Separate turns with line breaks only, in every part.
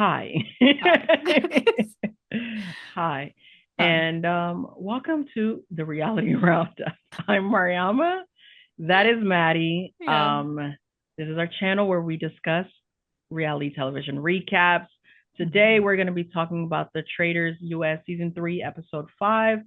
Hi.
Hi.
Hi.
Hi.
And welcome to the Reality Roundup. I'm Mariama. That is Maddie.
Yeah.
This is our channel where we discuss reality television recaps. Today,
Mhm.
we're going to be talking about the Traitors US Season 3, Episode 5.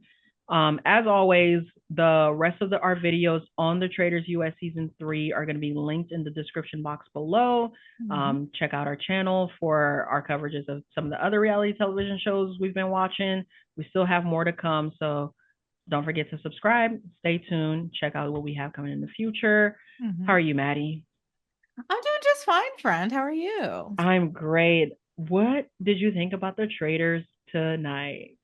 As always, the rest of our videos on the Traitors US Season 3 are going to be linked in the description box below.
Mhm.
Check out our channel for our coverages of some of the other reality television shows we've been watching. We still have more to come, so don't forget to subscribe. Stay tuned. Check out what we have coming in the future. How
Mhm.
are you, Maddie?
I'm doing just fine, friend. How are you?
I'm great. What did you think about the Traitors tonight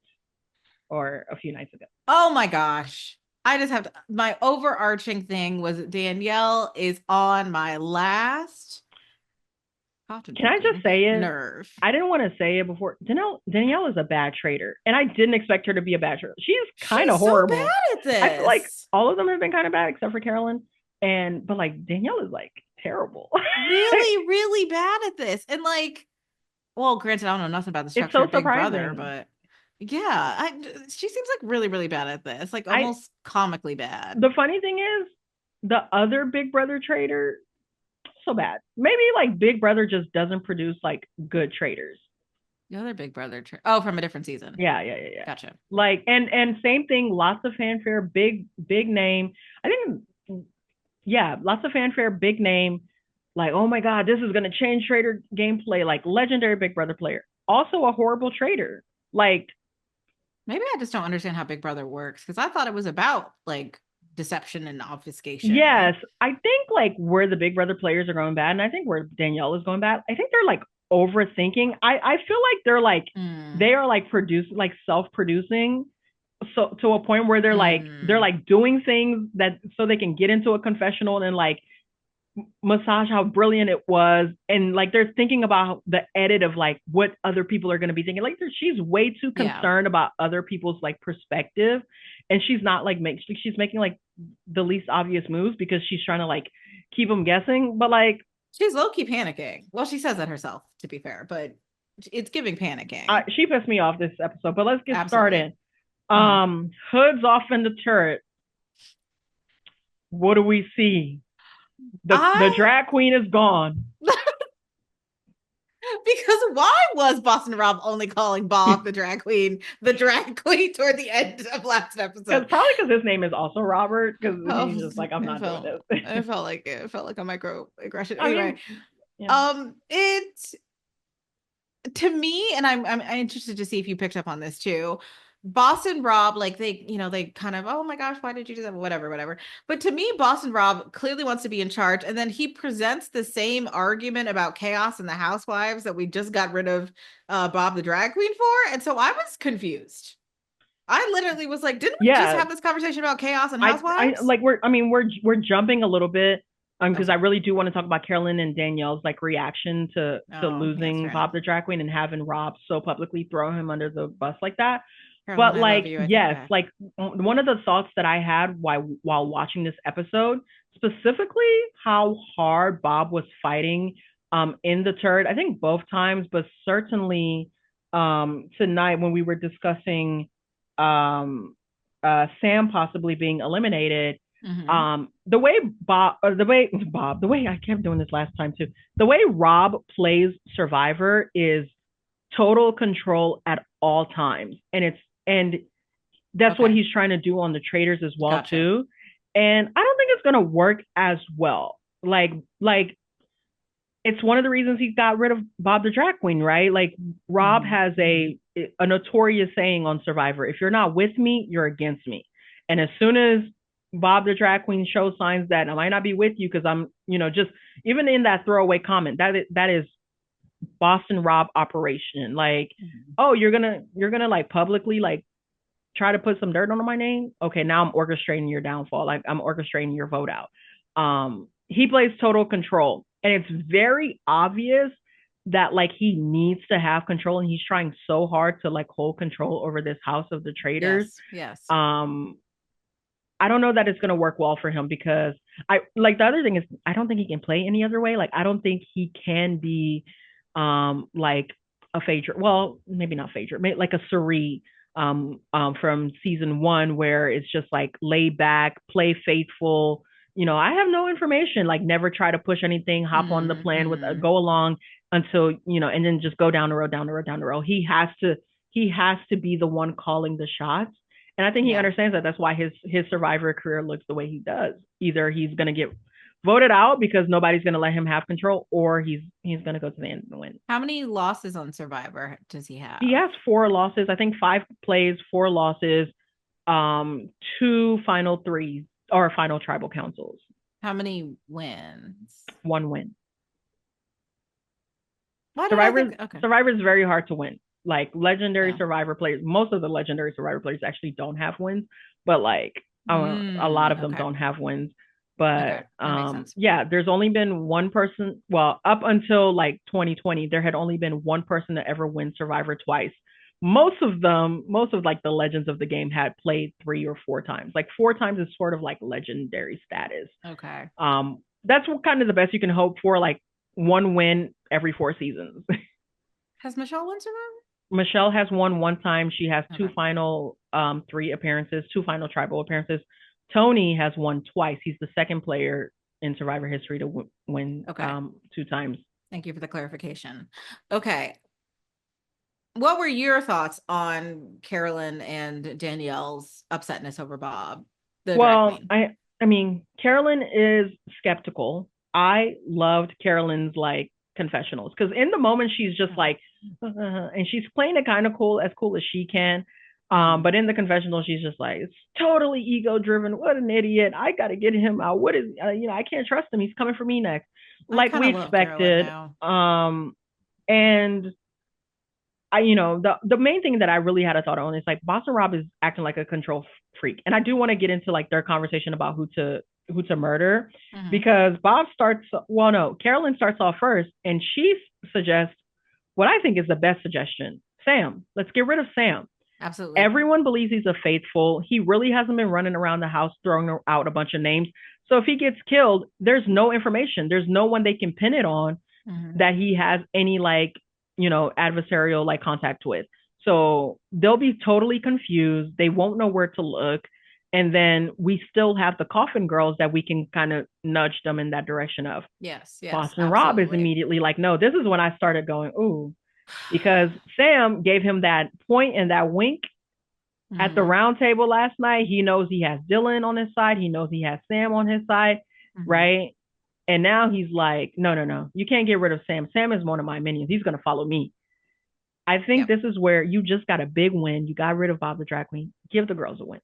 or a few nights ago?
Oh my gosh. I just have to, my overarching thing was that Danielle is on my last cotton
Can I just
picking
say it?
nerve.
I didn't want to say it before. Danielle is a bad traitor, and I didn't expect her to be a bad traitor. She's kind
She's
of
so
horrible.
bad at
I feel like
this.
all of them have been kind of bad except for Carolyn, and but like Danielle is like terrible.
Really, really bad at this. And like, well, granted, I don't know nothing about the
It's
structure
so
of Big Brother,
surprising.
but yeah, she seems like really, really bad at this, like
I
almost comically bad.
The funny thing is the other Big Brother traitor so bad. Maybe like Big Brother just doesn't produce like good traitors.
The other Big Brother, oh, from a different season.
Yeah.
Gotcha.
Like and same thing. Lots of fanfare. Big name. I think yeah, lots of fanfare. Big name. Like oh my god, this is gonna change trader gameplay. Like legendary Big Brother player. Also a horrible trader. Like
Maybe I just don't understand how Big Brother works because I thought it was about like deception and obfuscation.
yes, I think like where the Big Brother players are going bad, and I think where Danielle is going bad. I think they're like overthinking. I feel like
Mm,
they are like producing like self producing so to a point where they're
mm,
like doing things that so they can get into a confessional and like massage how brilliant it was and like they're thinking about the edit of like what other people are going to be thinking like she's way too
yeah.
concerned about other people's like perspective and she's not like she's making like the least obvious moves because she's trying to like keep them guessing but like
She's low key panicking. Well, she says that herself, to be fair, but it's giving panicking.
she pissed me off this episode but let's get
Absolutely.
started.
Mhm.
Hood's off in the turret. What do we see? The
I
drag queen is gone.
because why was Boston Rob only calling Bob the drag queen toward the end of last
Because
episode?
probably because his name is also Robert, because
Oh,
he's just like, I'm not doing this.
it felt like a microaggression.
I
Anyway,
mean, yeah.
it to me, and I'm interested to see if you picked up on this too. Boston Rob, like they kind of, oh my gosh, why did you do that? Whatever, whatever. But to me, Boston Rob clearly wants to be in charge, and then he presents the same argument about chaos and the housewives that we just got rid of Bob the drag queen for, and so I was confused. I literally was like, didn't we just
Yeah,
have this conversation about chaos and
I
housewives?
like we're jumping a little bit because I
Okay.
really do want to talk about Carolyn and Danielle's like reaction to
Oh, yes,
losing
fair enough.
Bob the drag queen and having Rob so publicly throw him under the bus like that.
Carolyn,
But
I love
like
you. I take it
yes,
back.
like one of the thoughts that I had while watching this episode, specifically how hard Bob was fighting in the turd. I think both times, but certainly tonight when we were discussing um Sam possibly being eliminated.
Hmm.
The way the way I kept doing this last time too. The way Rob plays Survivor is total control at all times, and that's what
Okay,
he's trying to do on the Traitors as well
gotcha.
too. And I don't think it's gonna work as well. Like it's one of the reasons he got rid of Bob the drag queen, right? Like Rob
Hmm.
has a notorious saying on Survivor: "If you're not with me, you're against me." And as soon as Bob the drag queen shows signs that I might not be with you because I'm, just even in that throwaway comment, that is Boston Rob operation. Like,
Mhm.
oh, you're gonna like publicly like try to put some dirt on my name. Okay, now I'm orchestrating your downfall. Like I'm orchestrating your vote out. He plays total control, and it's very obvious that like he needs to have control, and he's trying so hard to like hold control over this house of the Traitors.
Yes, yes.
Um, I don't know that it's gonna work well for him because I like the other thing is I don't think he can play any other way. Like I don't think he can be like a Phaedra. Well, maybe not Phaedra, maybe like a Cerie from season one, where it's just like laid back, play faithful. I have no information. Like never try to push anything. Hop on the plan with
Mm-hmm.
go along until and then just go down the road, down the road, down the road. He has to be the one calling the shots. And I think he
Yeah.
understands that. That's why his Survivor career looks the way he does. Either he's gonna get voted out because nobody's gonna let him have control, or he's gonna go to the end and win.
How many losses on Survivor does he
He
have?
has 4 losses. I think 5 plays, 4 losses, um, 2 final 3s or final tribal councils,
How many wins?
1 win.
Why did I
Survivor's
think? Okay.
Survivor's very hard to win. Like legendary
Yeah.
Survivor players, most of the legendary Survivor players actually don't have wins, but like a lot of them
Okay.
don't have wins.
Okay.
But
That makes sense.
yeah, there's only been one person. Well, up until like 2020, there had only been one person to ever win Survivor twice. Most of like the legends of the game had played 3 or 4 times. Like 4 times is sort of like legendary status.
Okay.
That's what kind of the best you can hope for. Like 1 win every 4 seasons.
Has Michelle won Survivor?
Michelle has won 1 time. She has two
Okay.
final 3 appearances, 2 final tribal appearances. Tony has won twice. He's the second player in Survivor history to win
Okay.
2 times.
Thank you for the clarification. Okay. What were your thoughts on Carolyn and Danielle's upsetness over Bob, the drag
Well,
queen?
I mean, Carolyn is skeptical. I loved Carolyn's like confessionals because in the moment she's just
Mhm.
like, and she's playing it kind of cool as she can.
Mhm.
But in the confessional, she's just like, it's totally ego driven. What an idiot! I got to get him out. What is, I can't trust him. He's coming for me next,
I
like
kind
we
of love Carolyn
expected.
now.
And the main thing that I really had a thought on is like Boston Rob is acting like a control freak, and I do want to get into like their conversation about who to murder,
Mhm.
because Bob starts. Well, no, Carolyn starts off first, and she suggests what I think is the best suggestion: Sam. Let's get rid of Sam.
Absolutely.
Everyone believes he's a faithful. He really hasn't been running around the house throwing out a bunch of names. So if he gets killed, there's no information. There's no one they can pin it on
Mhm.
that he has any like adversarial like contact with. So they'll be totally confused. They won't know where to look. And then we still have the coffin girls that we can kind of nudge them in that direction of.
Yes, yes,
Boston Rob is
absolutely.
immediately like, no, this is when I started going, ooh, because Sam gave him that point and that wink at the
Mhm.
round table last night. He knows he has Dylan on his side. He knows he has Sam on his side,
Mhm.
right? And now he's like, no, no, no, you can't get rid of Sam. Sam is one of my minions. He's going to follow me. I think
Yep.
this is where you just got a big win. You got rid of Bob the drag queen. Give the girls a win.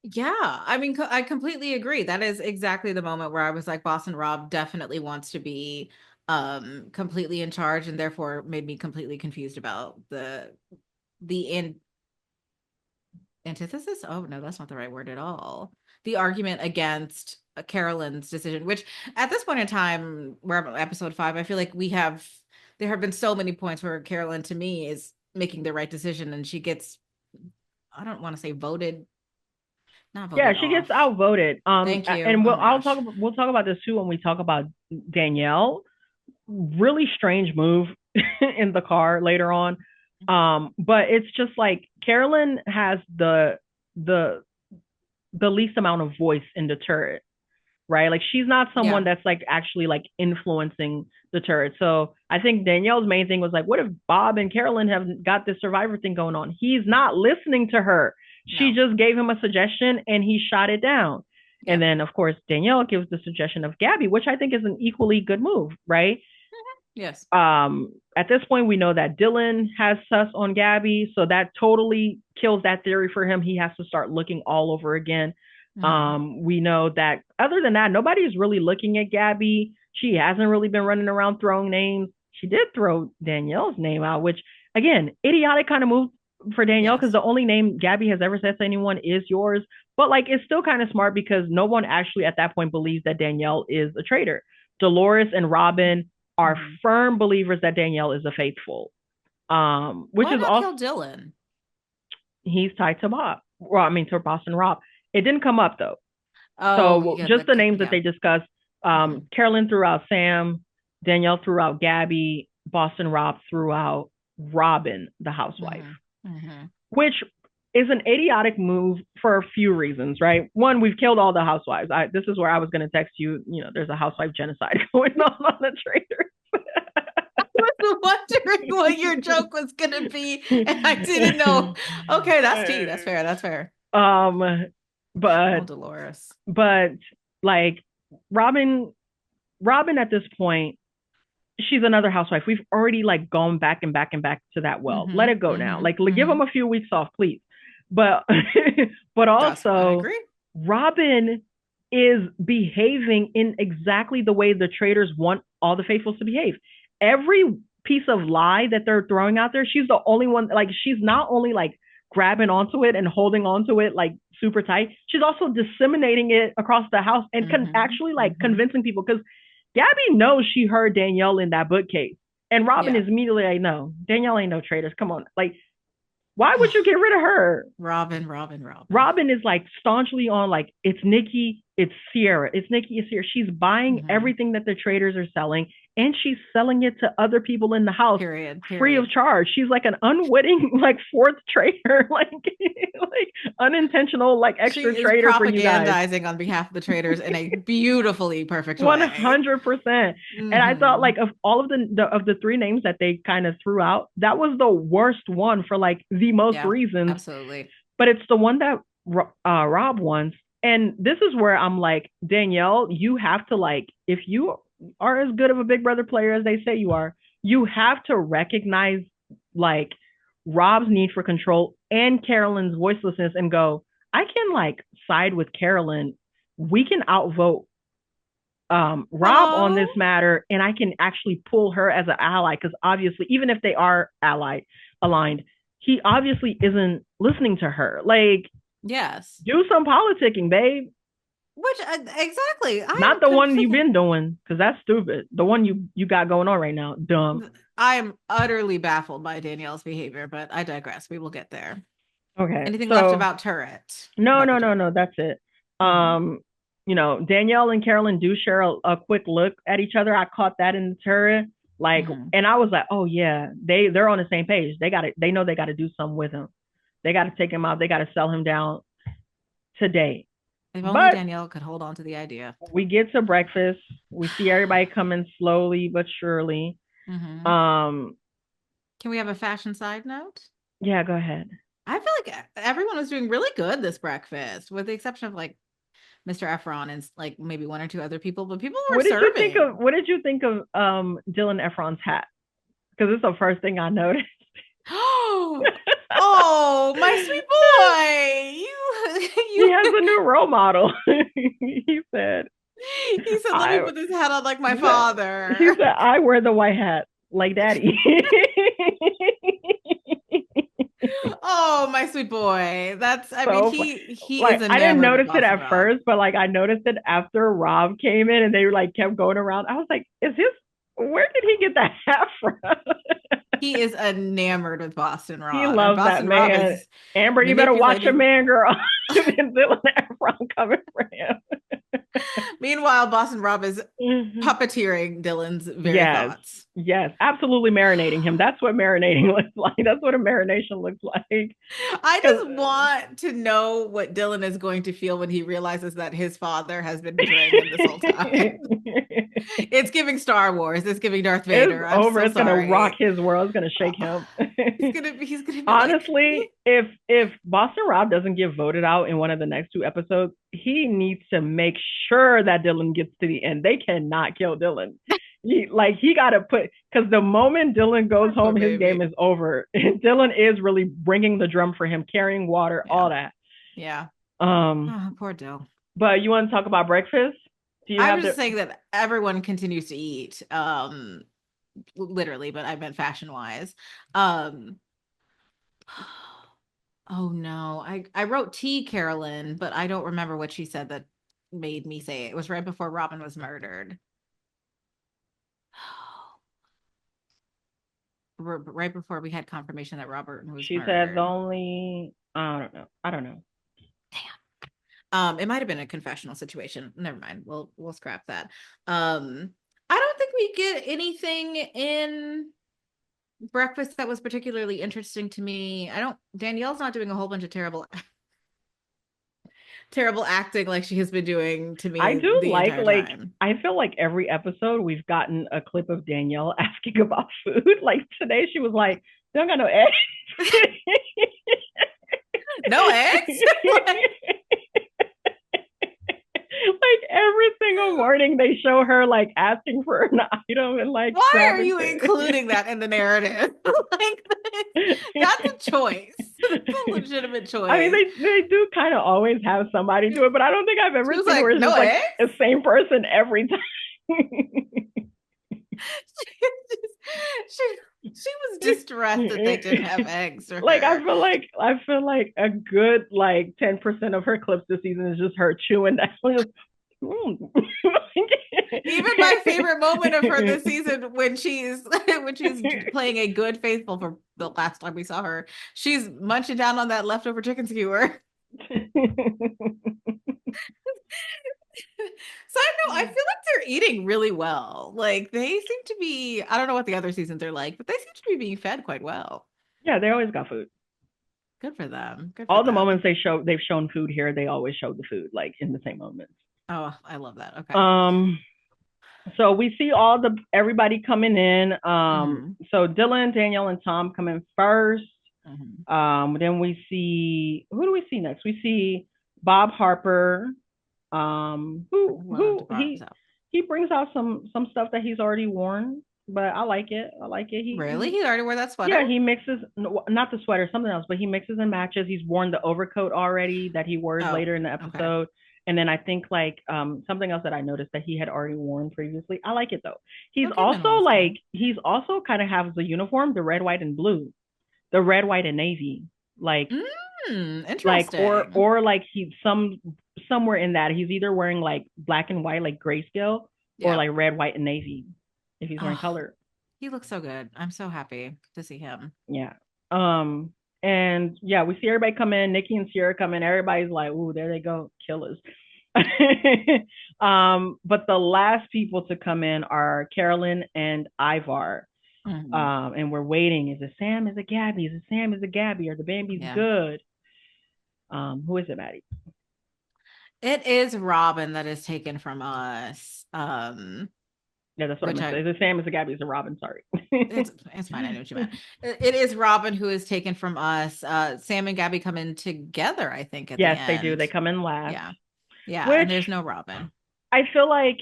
Yeah, I mean, I completely agree. That is exactly the moment where I was like, Boston Rob definitely wants to be completely in charge, and therefore made me completely confused about the antithesis. Oh no, that's not the right word at all. The argument against Carolyn's decision, which at this point in time, we're at episode 5, I feel like there have been so many points where Carolyn to me is making the right decision, and she gets, I don't want to say voted, not
Yeah,
voted
she gets
off.
outvoted.
Thank you.
And
Oh my gosh.
we'll talk about this too when we talk about Danielle. Really strange move in the car later on. But it's just like Carolyn has the the least amount of voice in the turret, right? Like she's not someone
Yeah.
that's like actually like influencing the turret. So I think Danielle's main thing was like, what if Bob and Carolyn have got this survivor thing going on? He's not listening to her. She
No.
just gave him a suggestion and he shot it down. And
Yep.
then of course Danielle gives the suggestion of Gabby, which I think is an equally good move, right?
Yes.
At this point, we know that Dylan has sus on Gabby, so that totally kills that theory for him. He has to start looking all over again.
Hmm.
We know that other than that, nobody's really looking at Gabby. She hasn't really been running around throwing names. She did throw Danielle's name out, which again, idiotic kind of move for Danielle because
Yes.
the only name Gabby has ever said to anyone is yours. But like, it's still kind of smart because no one actually at that point believes that Danielle is a traitor. Dolores and Robin are
Hmm.
firm believers that Danielle is a faithful, which
Why
is
not
also
kill Dylan?
he's tied to Bob. Well, I mean to Boston Rob. It didn't come up though.
Oh,
So
yeah,
just the names that
yeah.
they discussed.
Hmm.
Carolyn threw out Sam. Danielle threw out Gabby. Boston Rob threw out Robin, the housewife,
Mm-hmm.
which is an idiotic move for a few reasons, right? One, we've killed all the housewives. This is where I was going to text you. You know, there's a housewife genocide going on the Traitors.
Was wondering what your joke was gonna be, and I didn't know. Okay, that's tea. That's fair. That's fair.
um, but
Oh, Dolores.
but like Robin, Robin at this point, she's another housewife. We've already like gone back and back and back to that well. Let it go now. Like give them a few weeks off, please. But but
I
also
agree.
Robin is behaving in exactly the way the Traitors want all the faithfuls to behave. Every piece of lie that they're throwing out there, she's the only one. Like she's not only like grabbing onto it and holding onto it like super tight, she's also disseminating it across the house and actually like convincing people, because Gabby knows she heard Danielle in that bookcase. And Robin is immediately like, no, Danielle ain't no Traitors. Come on. Like, why would you get rid of her?
Robin.
Robin is like staunchly on like, it's Nikki, it's Sierra. It's Nikki, it's Sierra. She's buying everything that the Traitors are selling, and she's selling it to other people in the house free of charge. She's like an unwitting like fourth traitor, like unintentional like extra traitor for you guys.
Propagandizing on behalf of the Traitors in a beautifully perfect way.
100%. And I thought like of all of the three names that they kind of threw out, that was the worst one for like the most reasons.
Absolutely.
But it's the one that Rob wants. And this is where I'm like, Danielle, you have to like, if you are as good of a Big Brother player as they say you are, you have to recognize like Rob's need for control and Carolyn's voicelessness and go, I can like side with Carolyn. We can outvote Rob on this matter, and I can actually pull her as an ally, because obviously, even if they are aligned, he obviously isn't listening to her. Like,
yes,
do some politicking, babe.
Which exactly,
not the one you've been doing, because that's stupid. The one you got going on right now, dumb.
I am utterly baffled by Danielle's behavior, but I digress. We will get there.
Okay.
Anything left about Turret?
No. That's it. You know, Danielle and Carolyn do share a quick look at each other. I caught that in the Turret. Like, and I was like, oh yeah, they're on the same page. They know they got to do something with him. They got to take him out. They got to sell him down today.
If only Danielle could hold on to the idea.
We get to breakfast. We see everybody coming slowly but surely.
Can we have a fashion side note?
Yeah, go ahead.
I feel like everyone was doing really good this breakfast, with the exception of like Mr. Efron and like maybe one or two other people, but people were serving.
What did you think of Dylan Efron's hat? Because it's the first thing I noticed.
Oh, my sweet boy.
He has a new role model. He said,
let me put this hat on like my father.
He said, I wear the white hat like daddy.
Oh, my sweet boy. I mean, he
like,
is
I didn't notice it at first, but like I noticed it after Rob came in and they like kept going around. I was like, where did he get that hat from?
He is enamored with Boston Rob.
He loves that man. Amber, you better watch your man, girl. Dylan Efron coming for him.
Meanwhile, Boston Rob is puppeteering Dylan's very thoughts.
Yes, absolutely marinating him. That's what marinating looks like. That's what a marination looks like.
I just want to know what Dylan is going to feel when he realizes that his father has been betraying him this whole time. It's giving Star Wars. It's giving Darth Vader.
It's gonna rock his world. It's gonna shake him.
He's gonna be
honestly, like, if Boston Rob doesn't get voted out in one of the next two episodes, he needs to make sure that Dylan gets to the end. They cannot kill Dylan. He got to put, because the moment Dylan goes home, his game is over. Dylan is really bringing the drum for him, carrying water, all that.
Yeah. Poor Dill.
But you want to talk about breakfast?
I was just saying that everyone continues to eat, literally, but I meant fashion wise. Oh no, I wrote T Carolyn, but I don't remember what she said that made me say it. It was right before Robin was murdered. Right before we had confirmation that Robert was
she
murdered.
Said the only I don't know.
Damn. It might have been a confessional situation. Never mind. We'll scrap that. I I don't think we get anything in breakfast that was particularly interesting to me. I don't Danielle's not doing a whole bunch of terrible acting like she has been doing to
I
me
do
the entire
like
time.
I feel like every episode we've gotten a clip of Danielle asking about food. Like today she was like, "They don't got no eggs."
No eggs?
Like every single morning they show her like asking for an item and like
Why are
grabbing
you
food.
including that in the narrative? Like that's a choice. That's a legitimate
I mean,
choice.
they do kind of always have somebody do it, but I don't think I've
She
ever
was
seen it where
like,
it's
no
just like
eggs?
the same person every time.
She was distressed that they didn't have eggs for
Like
her.
I feel like a good like 10% of her clips this season is just her chewing that. Just,
Even my favorite moment of her this season when she's when she's playing a good faithful for the last time we saw her, she's munching down on that leftover chicken skewer. So I know I feel like they're eating really well. Like they seem to be, I don't know what the other seasons are like, but they seem to be being fed quite well.
Yeah, they always got food.
Good for them. Good for
All the moments
them.
they've shown food here, they always show the food like in the same moments.
Oh, I love that. Okay.
Um, so we see everybody coming in.
Hmm.
So Dylan, Danielle, and Tom come in first.
Hmm.
Then we see who do we see next? We see Bob Harper.
Well,
Who
Bob's out.
he brings out some stuff that he's already worn, but I like it. I like it.
Really? He already wore that sweater?
Yeah, he mixes not the sweater, something else, but he mixes and matches. He's worn the overcoat already that he wears
Oh,
later in the
okay.
episode. And then I think like something else that I noticed that he had already worn previously. I like it though.
Okay, minimalistic.
He's also kind of has the uniform, the red, white, and blue, the red, white, and navy, like
Interesting.
or like he's somewhere in that he's either wearing like black and white, like grayscale, or
Yeah.
like red, white, and navy if he's wearing
Oh,
color.
he looks so good. I'm so happy to see him.
Yeah. Um, and yeah, we see everybody come in. Nikki and Sierra come in. Everybody's like, "Ooh, there they go, killers." But the last people to come in are Carolyn and Ivar.
Hmm.
And we're waiting. Is it Sam? Is it Gabby? Is it Sam? Is it Gabby? Are the babies
Yeah.
good? Who is it, Maddie?
It is Robin that is taken from us.
Yeah, that's what I
Which
meant to say.
I
Is it Sam? Is it Gabby? Is it Robin? Sorry.
it's fine. I know what you meant. It is Robin who is taken from us. Sam and Gabby come in together, I think, at the
Yes, they do. They
end.
come in last,
Yeah. Yeah. And
which
there's no Robin.
I feel like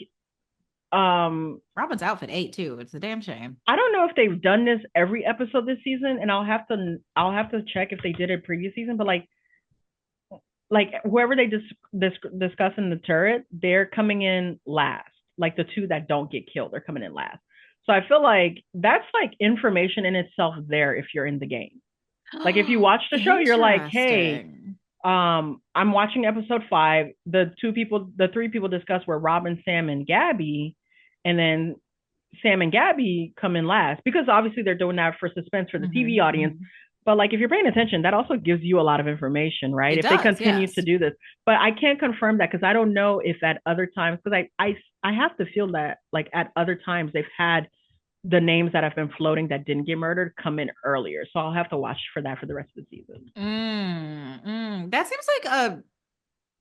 um
Robin's outfit ate too. It's a damn shame.
I don't know if they've done this every episode this season, and I'll have to check if they did it previous season. But like whoever they discuss in the turret, they're coming in last. Like the two that don't get killed, they're coming in last. So I feel like that's like information in itself there if you're in the game. Like if you watch the show, you're like, hey,
Interesting.
I'm watching episode 5. The three people discuss were Robin, Sam, and Gabby, and then Sam and Gabby come in last because obviously they're doing that for suspense for the TV
Hmm.
audience.
Hmm.
But like if you're paying attention, that also gives you a lot of information, right?
It
If they
does,
continue to
yes.
do this, but I can't confirm that because I don't know if at other times because I have to feel that like at other times they've had the names that have been floating that didn't get murdered come in earlier. So I'll have to watch for that for the rest of the season.
That seems like a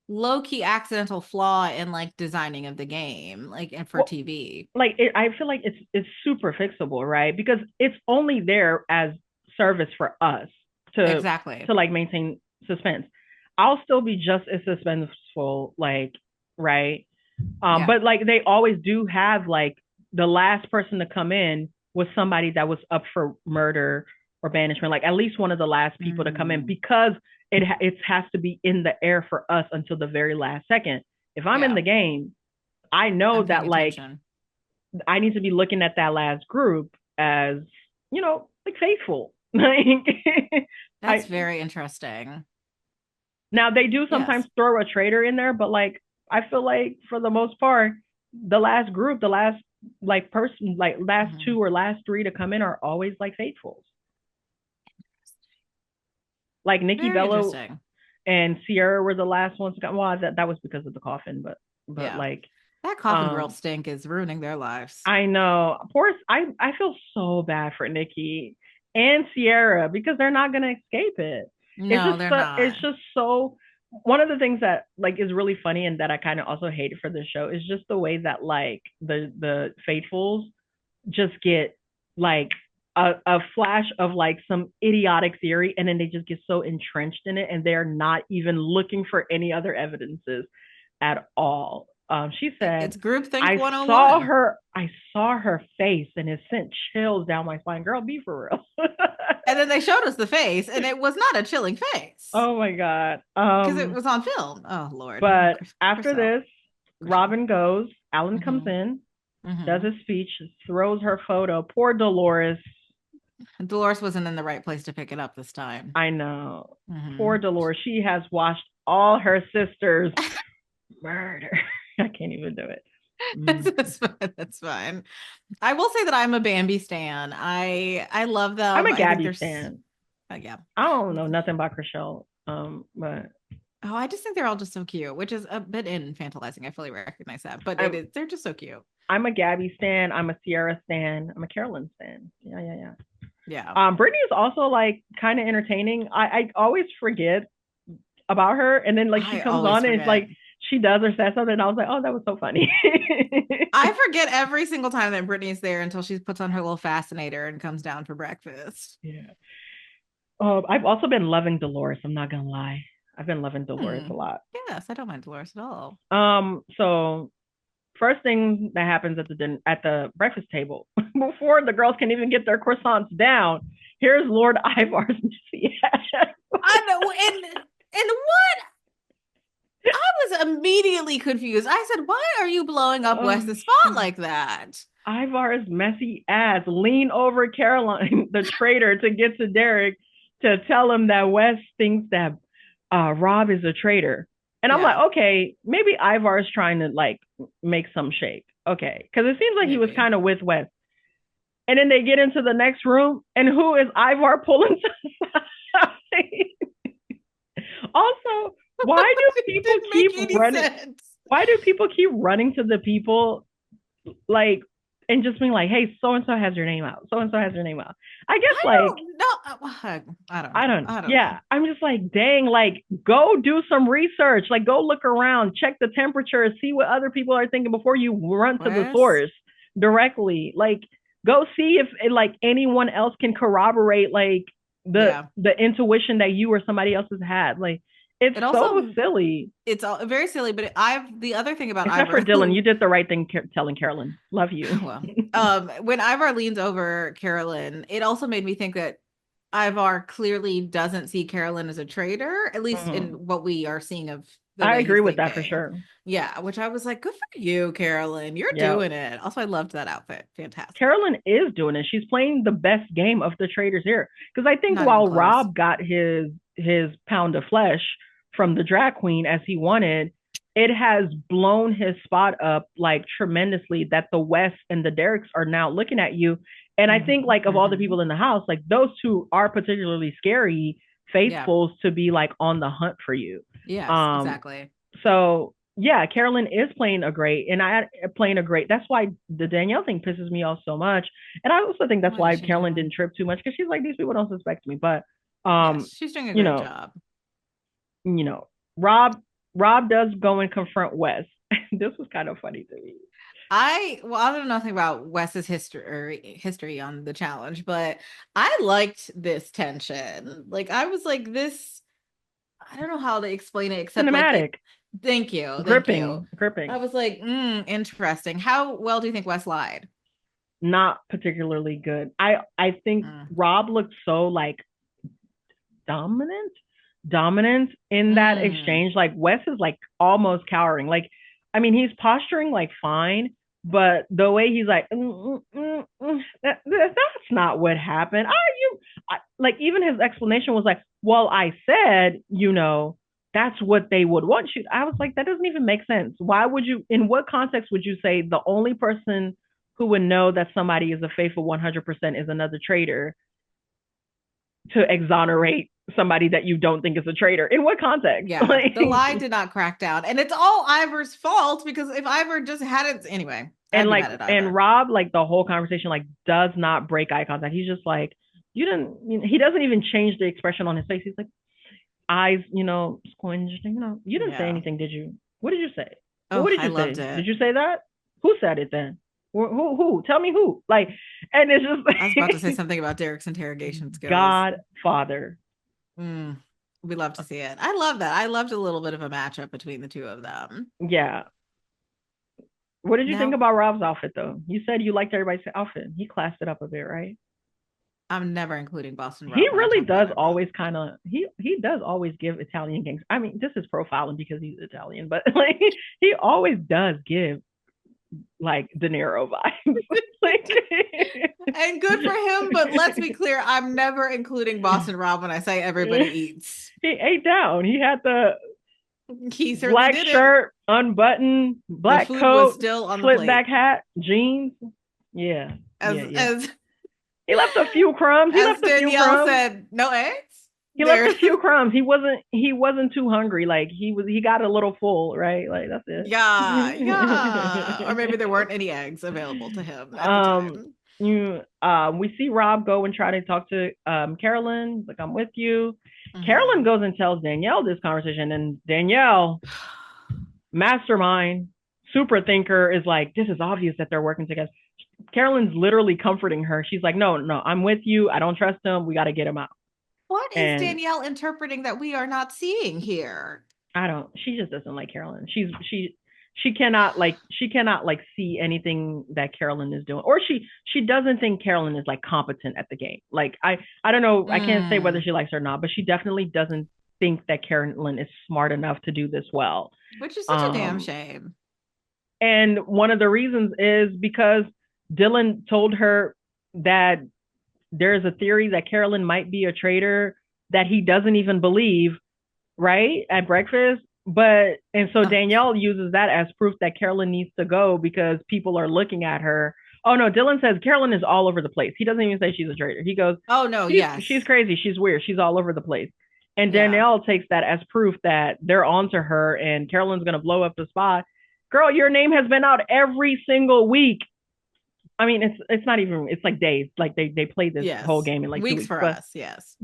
low-key accidental flaw in like designing of the game, like and for
Well,
TV.
I feel like it's super fixable, right? Because it's only there as service for us to
Exactly.
like maintain suspense. I'll still be just as suspenseful, like right.
Yeah.
But like they always do have like the last person to come in was somebody that was up for murder or banishment, like at least one of the last people to come in
Mm,
because it has to be in the air for us until the very last second. If I'm in
yeah.
the game, I know
I'm paying
that like
attention.
I need to be looking at that last group as like faithful. Like
That's
I
very interesting.
now they do sometimes
Yes.
throw a traitor in there, but like I feel like for the most part, the last group, the last like person, like last
Mhm.
two or last three to come in are always like faithfuls. Like Nikki
Very
Bella
interesting.
and Sierra were the last ones to come. Well, that was because of the coffin, but
Yeah.
like
That coffin girl stink is ruining their lives.
I know. Poor, I feel so bad for Nikki and Sierra because they're not gonna escape it.
No, they're not.
It's just so one of the things that like is really funny and that I kind of also hate for this show is just the way that like the faithfuls just get like a flash of like some idiotic theory and then they just get so entrenched in it and they're not even looking for any other evidences at all. She said,
It's groupthink 101.
I saw her face and it sent chills down my spine. Girl, be for real.
And then they showed us the face, and it was not a chilling face
Oh my God.
because it was on film. Oh Lord.
But after
Chriselle.
this, Robin goes, Alan comes
Mm-hmm.
in, does
Mm-hmm.
his speech, throws her photo. Poor Dolores.
Dolores wasn't in the right place to pick it up this time.
I know.
Mm-hmm.
Poor Dolores. She has watched all her sisters murder. I can't even do it.
That's fine. That's fine. I will say that I'm a Bambi stan. I love
I'm
them.
a
I think
Gabby
they're
fan.
yeah.
I don't know nothing about Chriselle. But
Oh, I just think they're all just so cute, which is a bit infantilizing. I fully recognize that, but
I'm
they're just so cute.
I'm a Gabby stan. I'm a Sierra stan. I'm a Carolyn stan. Yeah.
Yeah.
Brittany is also like kind of entertaining. I always forget about her, and then like she
I
comes
always
on and it's
forget.
like she does or says something. And I was like, oh, that was so funny.
I forget every single time that Brittany's there until she puts on her little fascinator and comes down for breakfast.
Yeah. I've also been loving Dolores. I'm not gonna lie. I've been loving Dolores a lot.
Yes, I don't mind Dolores at all.
So first thing that happens at the breakfast table before the girls can even get their croissants down, here's Lord Ivar's Messiah.
I know, and what? I was immediately confused. I said, "Why are you blowing up
Oh,
Wes's spot like that?"
Ivar's messy ass lean over Caroline, the traitor, to get to Derek to tell him that Wes thinks that Rob is a traitor. And I'm
Yeah,
like, okay, maybe Ivar's trying to like make some shake. Okay. Because it seems like he was
maybe.
kind of with Wes. And then they get into the next room, and who is Ivar pulling to the side? Also, why do
It
people
didn't
keep
make any
running?
sense.
Why do people keep running to the people like and just being like, hey, so and so has your name out. So and so has your name out. I guess
I
like
don't know. I don't
I
know.
don't
I don't know.
yeah. I'm just like, dang, like go do some research. Like go look around, check the temperature, see what other people are thinking before you run to the
Wes?
source directly. Like go see if like anyone else can corroborate like
Yeah.
the intuition that you or somebody else has had. Like it's
It
so
also
silly.
it's all very silly, but I've the other thing about
Except for
Ivor
Dylan, you did the right thing telling Carolyn. Love you.
well, when Ivar leans over Carolyn, it also made me think that Ivar clearly doesn't see Carolyn as a traitor, at least in
Mhm.
what we are seeing of the
I
way
agree
he's
with that for
thinking.
sure.
Yeah, which I was like, good for you, Carolyn. You're
Yeah.
doing it. Also, I loved that outfit. Fantastic.
Carolyn is doing it. She's playing the best game of the traders here. Because I think
Not even
while
close.
Rob got his pound of flesh from the drag queen as he wanted, it has blown his spot up like tremendously that the West and the Derricks are now looking at you. And I think like of all the
Mm-hmm.
people in the house, like those two are particularly scary
Yeah.
faithfuls to be like on the hunt for you.
Yes,
Um
exactly.
so yeah, Carolyn is playing a great, and I playing a great. That's why the Danielle thing pisses me off so much, and I also think that's
What is
why
she
Carolyn
doing?
didn't trip too much because she's like these people don't suspect me, but
Yes, she's doing a
you
great
know,
job.
you know, Rob does go and confront Wes. This was kind of funny to me.
I don't know nothing about Wes's history on the challenge, but I liked this tension. Like I was like this, I don't know how to explain it except like it.
Cinematic,
Thank you. Thank you. I
gripping,
was like, interesting. How well do you think Wes lied?
not particularly good. I think
Mm.
Rob looked so like dominant in that
Mm.
exchange. Like Wes is like almost cowering. Like, I mean, he's posturing like fine, but the way he's like, that's not what happened. Like even his explanation was like, well, I said, that's what they would want you. I was like, that doesn't even make sense. Why would you? In what context would you say the only person who would know that somebody is a faithful 100% is another traitor to exonerate somebody that you don't think is a traitor? In what context?
Yeah,
Like,
the lie did not crack down. And it's all Ivar's fault because if Ivar just hadn't, anyway, I'd be mad at
and
Ivar.
Rob, like the whole conversation, like does not break eye contact. He's just like, you didn't, he doesn't even change the expression on his face. He's like, eyes, squinch, you didn't say
Yeah.
anything, did you? What did you say? Well,
Oh,
what did
I
you
loved
say?
it.
Did you say that? Who said it then? Who? Tell me who. Like, and it's just
I was about to say
like,
something about Derek's interrogation skills.
Godfather.
Mm, we love to see it. I love that. I loved a little bit of a matchup between the two of them.
Yeah. What did you think
Now,
about Rob's outfit though? You said you liked everybody's outfit. He classed it up a bit, right?
I'm never including Boston
He
Rob when I
really
talk
does
about Ivar.
always kind of he does always give Italian gangs. I mean, this is profiling because he's Italian, but like he always does give like De Niro vibes. Like,
And good for him, but let's be clear, I'm never including Boston Rob when I say everybody eats.
he ate down. He had the
He certainly
black
did it.
shirt, unbuttoned,
The
black
food was
coat,
still on the
slip back
plate.
hat, jeans. Yeah,
As
yeah.
as
He left a few crumbs. He
as
left a few
Danielle
crumbs.
said, no eggs?
He left
There.
a few crumbs. He wasn't too hungry. Like he got a little full, right? Like that's
Yeah, yeah. Or maybe
it.
there weren't any eggs available to him at the
um
time.
we see Rob go and try to talk to Carolyn. He's like, I'm with you. Carolyn
Mhm.
goes and tells Danielle this conversation, and Danielle, mastermind, super thinker, is like, this is obvious that they're working together. Carolyn's literally comforting her. She's like, no, no, I'm with you. I don't trust him. We got to get him out.
What is
And
Danielle interpreting that we are not seeing here?
I don't. She just doesn't like Carolyn. She cannot see anything that Carolyn is doing, or she doesn't think Carolyn is like competent at the game. Like I don't know. I can't say whether
Mm,
she likes her or not, but she definitely doesn't think that Carolyn is smart enough to do this well.
which is such a damn
Um,
shame.
and one of the reasons is because Dylan told her that there's a theory that Carolyn might be a traitor that he doesn't even believe, right? At breakfast. And so
Oh,
Danielle uses that as proof that Carolyn needs to go because people are looking at her. Oh no, Dylan says Carolyn is all over the place. He doesn't even say she's a traitor. He goes,
oh no,
she's
yes.
crazy, she's weird, she's all over the place. And
Yeah.
Danielle takes that as proof that they're onto her and Carolyn's gonna blow up the spot. Girl, your name has been out every single week. I mean, it's not even, it's like days. Like they played this whole
Yes.
game in like two
Weeks
weeks.
for
But
us, yes.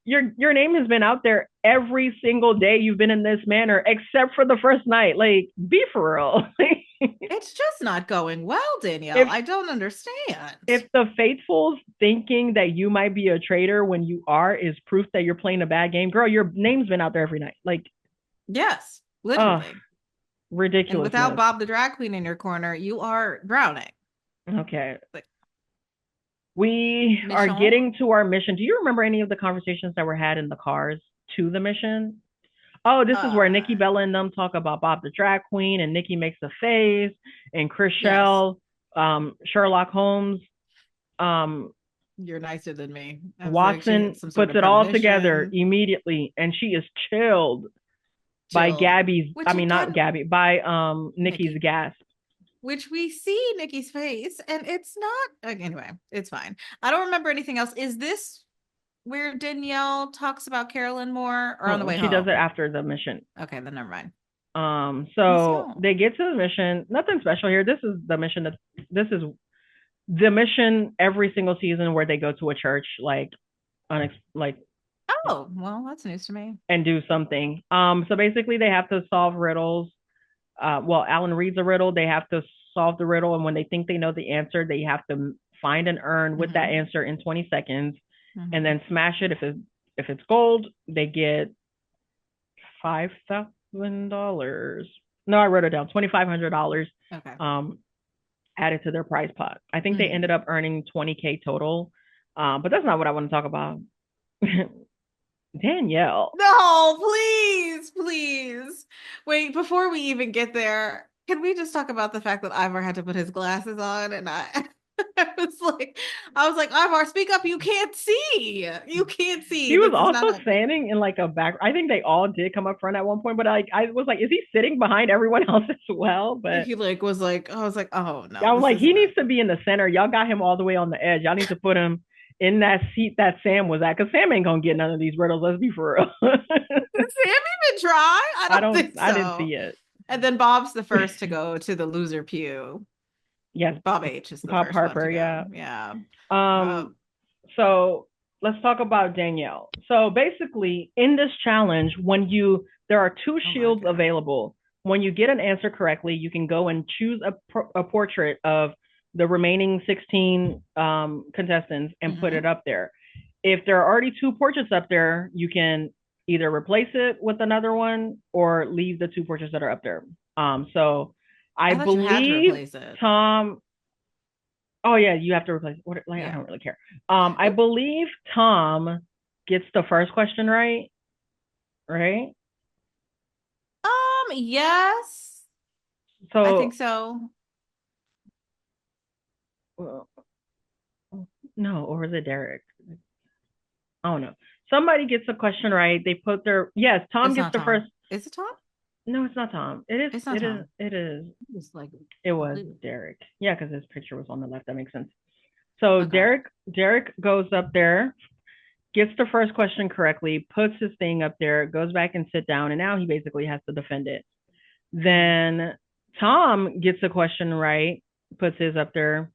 your name has been out there every single day you've been in this manner, except for the first night. Like, be for real.
It's just not going well, Danielle.
if
I don't understand.
if the faithfuls thinking that you might be a traitor when you are is proof that you're playing a bad game, girl, your name's been out there every night. Like,
Yes,
oh,
literally. And without
ridiculousness.
Bob the drag queen in your corner, you are drowning.
Okay.
Like,
We are
Michonne?
getting to our mission. Do you remember any of the conversations that were had in the cars to the mission? Oh, this is where Nikki
Uh,
Bella and them talk about Bob the drag queen, and Nikki makes a face, and Chris
yes.
Shell, Sherlock Holmes, um,
You're nicer than me. I was like, she had
Watson
some sort
puts
of
it all together
premonition.
immediately, and she is chilled by
Chilled.
Gabby's. I
Which
mean, not
again,
Gabby, by Nikki's
Nikki.
gasp.
Which we see Nikki's face, and it's not like, anyway, it's fine. I don't remember anything else. Is this where Danielle talks about Carolyn more or on the way
She does it
home?
after the mission.
Okay, then never mind.
So
Mission.
they get to the mission. Nothing special here. This is the mission that this is the mission every single season where they go to a church, like like
Oh, well, that's news to me.
and do something. So basically they have to solve riddles. Well, Alan reads a riddle. They have to solve the riddle, and when they think they know the answer, they have to find an urn with that
Mm-hmm.
answer in 20 seconds, and
Mm-hmm.
then smash it. If it's gold, they get $5,000. No, I wrote it down. $2,500.
Okay.
Added to their prize pot. I think they
Mm-hmm.
ended up earning 20K total. But that's not what I want to talk about. Danielle.
No, please, please. Wait, before we even get there, can we just talk about the fact that Ivar had to put his glasses on and I was like, Ivar, speak up. You can't see. You can't see.
He was
This is
also
not
standing in like a back. I think they all did come up front at one point, but like I was like, is he sitting behind everyone else as well? But
he like was like, I was like, oh no,
I'm
this
like, he
isn't it.
needs to be in the center. Y'all got him all the way on the edge. Y'all need to put him in that seat that Sam was at, because Sam ain't gonna get none of these riddles. Let's be for real.
Did Sam even try? I don't think
I didn't
so.
see it.
And then Bob's the first to go to the loser pew.
Yes,
Bob H is the
Pop
first one to
Harper.
go.
Yeah.
Yeah.
Um.
Um,
So let's talk about Danielle. So basically, in this challenge, there are two
oh my
shields
God.
available. When you get an answer correctly, you can go and choose a portrait of the remaining 16 contestants and put
Mm-hmm.
it up there. If there are already two portraits up there, you can either replace it with another one or leave the two portraits that are up there. So I
I thought you had to
believe
replace it.
Tom. Oh yeah, you have to replace. What? Like, I
Yeah.
don't really care. I believe Tom gets the first question right. Right.
Yes. I think
So
so.
uh, no, or was it Derek? I don't know. Somebody gets a question right. They put their yes. Tom
It's
gets
not
the first.
Tom. Is it Tom?
No, it's not Tom. It is.
It's not
It is.
Tom.
It is.
It's like
It was
completely.
Derek. Yeah, because his picture was on the left. That makes sense. So
Okay.
Derek goes up there, gets the first question correctly, puts his thing up there, goes back and sit down, and now he basically has to defend it.
Mm.
Then Tom gets a question right, puts his up there.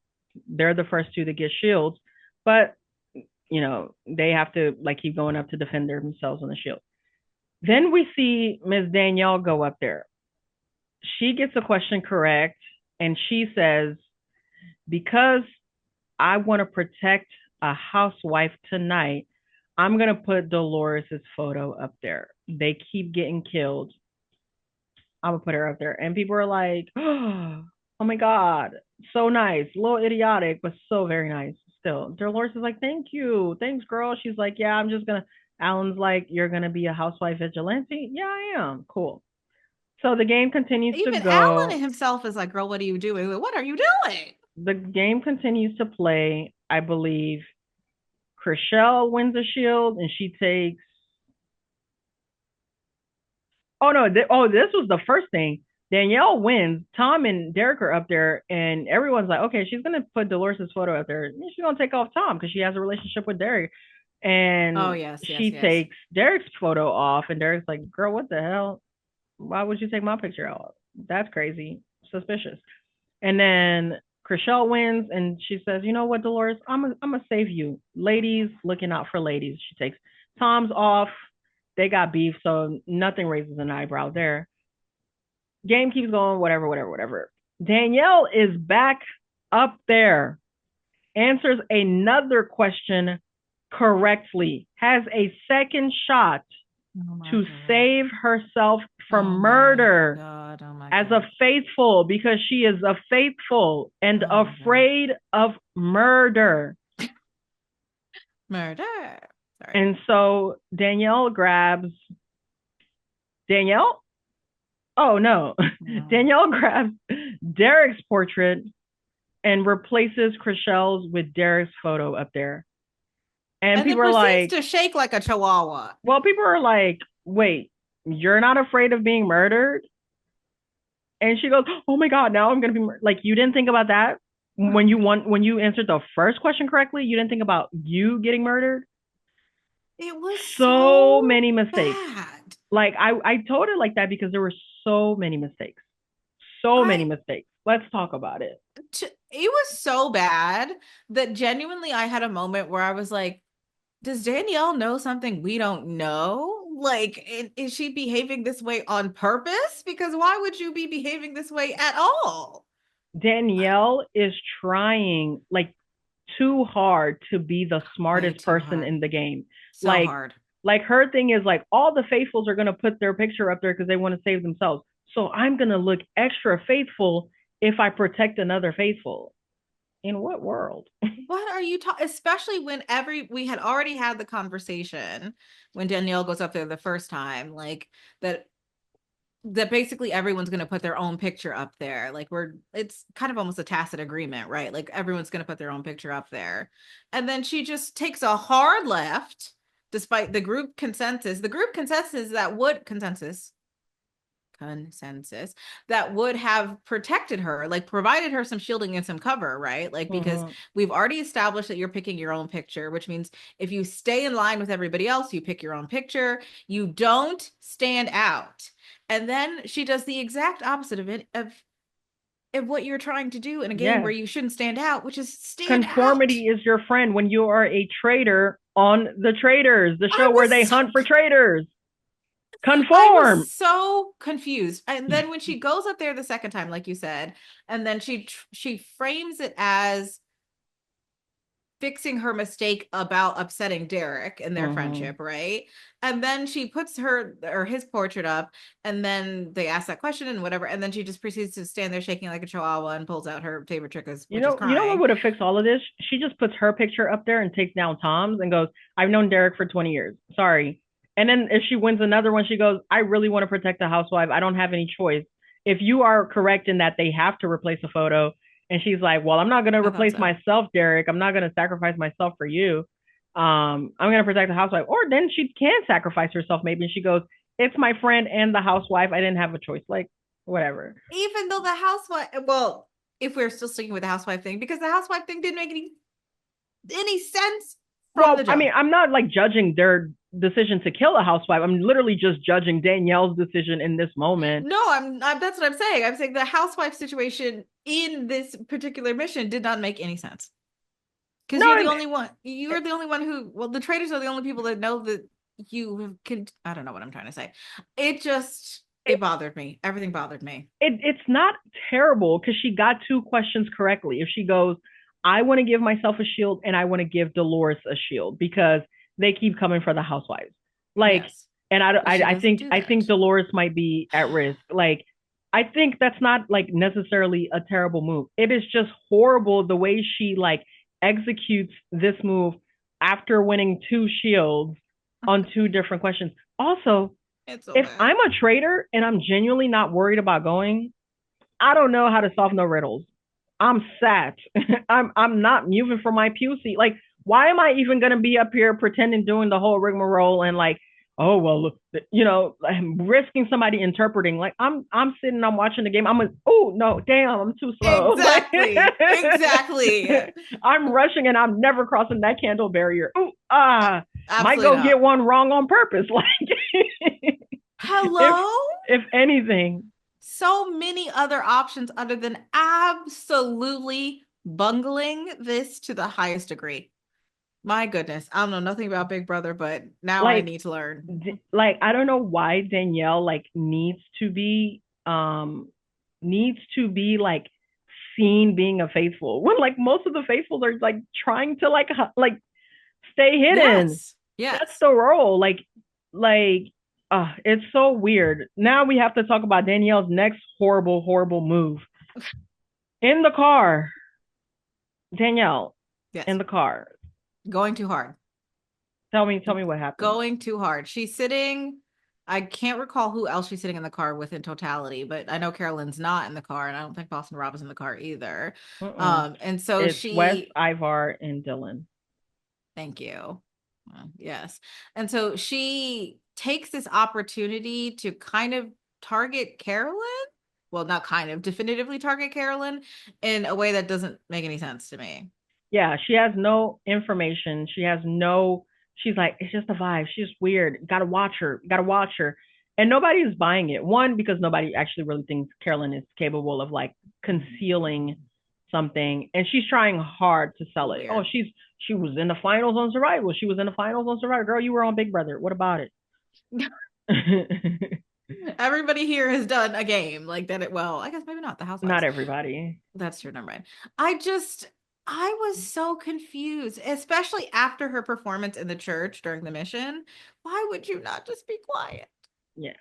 They're the first two to get shields, but they have to like keep going up to defend themselves on the shield. Then we see Miss Danielle go up there. She gets a question correct, and she says, "Because I want to protect a housewife tonight, I'm gonna put Dolores's photo up there. They keep getting killed. I'm gonna put her up there." And people are like, "Oh my god, so nice, a little idiotic, but so very nice." Still, Dolores is like, "Thank you, thanks, girl." She's like, "Yeah, I'm just gonna." Alan's like, "You're gonna be a housewife vigilante?" "Yeah, I am." Cool. So the game continues to
Even Alan
go.
himself is like, girl, what are you doing? Like, what are you doing?
The game continues to play. I believe Chriselle wins a shield, and she takes. Oh no! This was the first thing. Danielle wins. Tom and Derek are up there, and everyone's like, "Okay, she's gonna put Dolores' photo up there. She's gonna take off Tom because she has a relationship with Derek."
Oh,
And
yes, yes,
she
yes.
takes Derek's photo off, and Derek's like, "Girl, what the hell? Why would you take my picture off? That's crazy, suspicious." And then Chriselle wins, and she says, "You know what, Dolores? I'm gonna save you, ladies. Looking out for ladies." She takes Tom's off. They got beef, so nothing raises an eyebrow there. Game keeps going, whatever, whatever, whatever. Danielle is back up there, answers another question correctly, has a second shot
Oh my
to
God.
save herself from
Oh my
murder
God. Oh my
as a
God.
faithful because she is a faithful and
Oh my God.
afraid of murder.
Murder. Sorry.
And so Danielle grabs Danielle. Oh no,
No.
Danielle grabs Derek's portrait and replaces Chriselle's with Derek's photo up there. And
And then
people are
proceeds
like,
to shake like a chihuahua.
people are like, wait, you're not afraid of being murdered? And she goes, oh my God, now I'm going to be like, you didn't think about that when you answered the first question correctly? You didn't think about you getting murdered?
It was
So
so
many mistakes.
bad.
Like, I told it like that because there were so many mistakes. So many
I
mistakes. Let's talk about it.
it was so bad that genuinely I had a moment where I was like, does Danielle know something we don't know? Like, is she behaving this way on purpose? Because why would you be behaving this way at all?
Danielle is trying like too hard to be the
Way
smartest
too
person
hard.
in the game.
So
Like
hard.
her thing is like all the faithfuls are gonna put their picture up there because they want to save themselves. So I'm gonna look extra faithful if I protect another faithful. In what world?
What are you talking? Especially when we had already had the conversation when Danielle goes up there the first time, like that basically everyone's going to put their own picture up there. Like it's kind of almost a tacit agreement, right? Like everyone's going to put their own picture up there. And then she just takes a hard left despite the group consensus. The group consensus that would consensus consensus that would have protected her, like provided her some shielding and some cover, right? Like, because we've already established that you're picking your own picture, which means if you stay in line with everybody else, you pick your own picture, you don't stand out. And then she does the exact opposite of it, of what you're trying to do in a game where
Yes.
you shouldn't stand out, which is stand out.
Conformity is your friend when you are a traitor on the Traitors, the
I
show where they
was
hunt for traitors.
I was
Conform.
so confused. And then when she goes up there the second time, like you said, and then she frames it as fixing her mistake about upsetting Derek and their friendship, right? And then she puts her or his portrait up, and then they ask that question and whatever, and then she just proceeds to stand there shaking like a chihuahua and pulls out her favorite trick, which is
You know what
crying.
would have fixed all of this? She just puts her picture up there and takes down Tom's and goes, "I've known Derek for 20 years. Sorry." And then if she wins another one, she goes, "I really want to protect the housewife. I don't have any choice." If you are correct in that they have to replace a photo, and she's like, "Well, I'm not going to replace myself, Derek. I'm not going to sacrifice myself for you. I'm going to protect the housewife." Or then she can sacrifice herself maybe, and she goes, "It's my friend and the housewife. I didn't have a choice." Like, whatever.
Even though the housewife, well, if we're still sticking with the housewife thing, because the housewife thing didn't make any sense from the
Well, I
jump.
mean, I'm not like judging their decision to kill a housewife. I'm literally just judging Danielle's decision in this moment.
No, I'm that's what I'm saying. I'm saying the housewife situation in this particular mission did not make any sense. Because
No,
you're the only one. You're the only one who. Well, the traitors are the only people that know that you can. I don't know what I'm trying to say. It just it bothered me. Everything bothered me.
it's not terrible because she got two questions correctly. If she goes, "I want to give myself a shield and I want to give Dolores a shield because they keep coming for the housewives." Like,
Yes,
and
but she doesn't do
I
that.
think Dolores might be at risk. Like, I think that's not like necessarily a terrible move. It is just horrible the way she like executes this move after winning two shields on two different questions. Also,
It's so
if
bad.
I'm a traitor and I'm genuinely not worried about going, I don't know how to solve no riddles. I'm sat. I'm not moving from my pew seat. Like, why am I even gonna be up here pretending doing the whole rigmarole and like, oh well, you know, I'm risking somebody interpreting. Like, I'm sitting, I'm watching the game. I'm like, oh no, damn, I'm too slow. Like,
Exactly. Exactly.
I'm rushing and I'm never crossing that candle barrier. Ooh, might
Absolutely
go get
not.
one wrong on purpose. Like, if
Hello?
if anything,
So many other options other than absolutely bungling this to the highest degree. My goodness. I don't know nothing about Big Brother, but now I
like
need to learn.
like I don't know why Danielle like needs to be like seen being a faithful when like most of the faithfuls are like trying to like stay hidden.
Yes.
That's
Yes.
the role. Like it's so weird. Now we have to talk about Danielle's next horrible move. In the car, Danielle, in
Yes.
the car.
Going too hard.
Tell me what happened.
Going too hard. She's sitting, I can't recall who else she's sitting in the car with in totality, but I know Carolyn's not in the car, and I don't think Boston Rob is in the car either.
Mm-mm.
And so
It's Wes,
she,
Ivar, and Dylan.
thank you. Yes. And so she takes this opportunity to kind of target Carolyn. Well, not kind of, definitively target Carolyn in a way that doesn't make any sense to me.
Yeah, she has no information. She has no. She's like, it's just a vibe. She's weird. Gotta watch her. Gotta watch her. And nobody is buying it. One, because nobody actually really thinks Carolyn is capable of like concealing something, and she's trying hard to sell it. Oh,
Weird.
she was in the finals on Survival. She was in the finals on Survivor. Girl, you were on Big Brother. What about it?
Everybody here has done a game like that. Well, I guess maybe not the
Not
Housewives.
everybody.
That's true. Never mind. I was so confused, especially after her performance in the church during the mission. Why would you not just be quiet?
Yeah.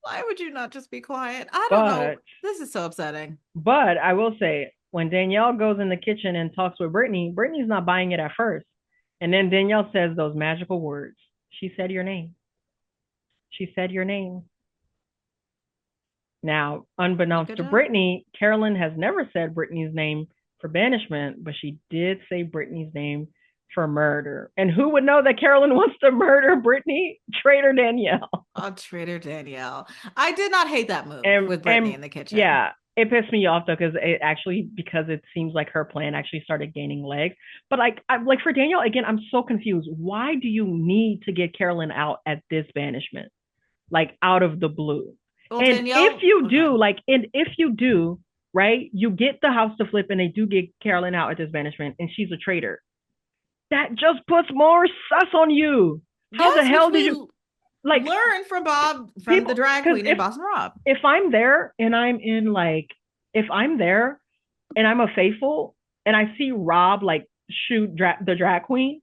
Why would you not just be quiet? I don't know.
But
This is so upsetting.
But I will say, when Danielle goes in the kitchen and talks with Brittany, Brittany's not buying it at first. And then Danielle says those magical words. She said your name. She said your name. Now,
Look
unbeknownst
at
to
her.
Brittany, Carolyn has never said Brittany's name for banishment, but she did say Brittany's name for murder. And who would know that Carolyn wants to murder Brittany? Traitor Danielle.
Oh, Traitor Danielle. I did not hate that move with Brittany
And
in the kitchen.
yeah, it pissed me off though because it seems like her plan actually started gaining legs. But like for Danielle again, I'm so confused. Why do you need to get Carolyn out at this banishment, like out of the blue?
Well,
And if
Danielle,
you
okay.
do, right, you get the house to flip and they do get Carolyn out at this banishment, and she's a traitor. That just puts more sus on you. How the
Yes, which
hell did
we
you like
learned from Bob, from the
people?
drag
Because
queen in Boston Rob.
if I'm there and I'm in like if I'm there and I'm a faithful and I see Rob like shoot the drag queen,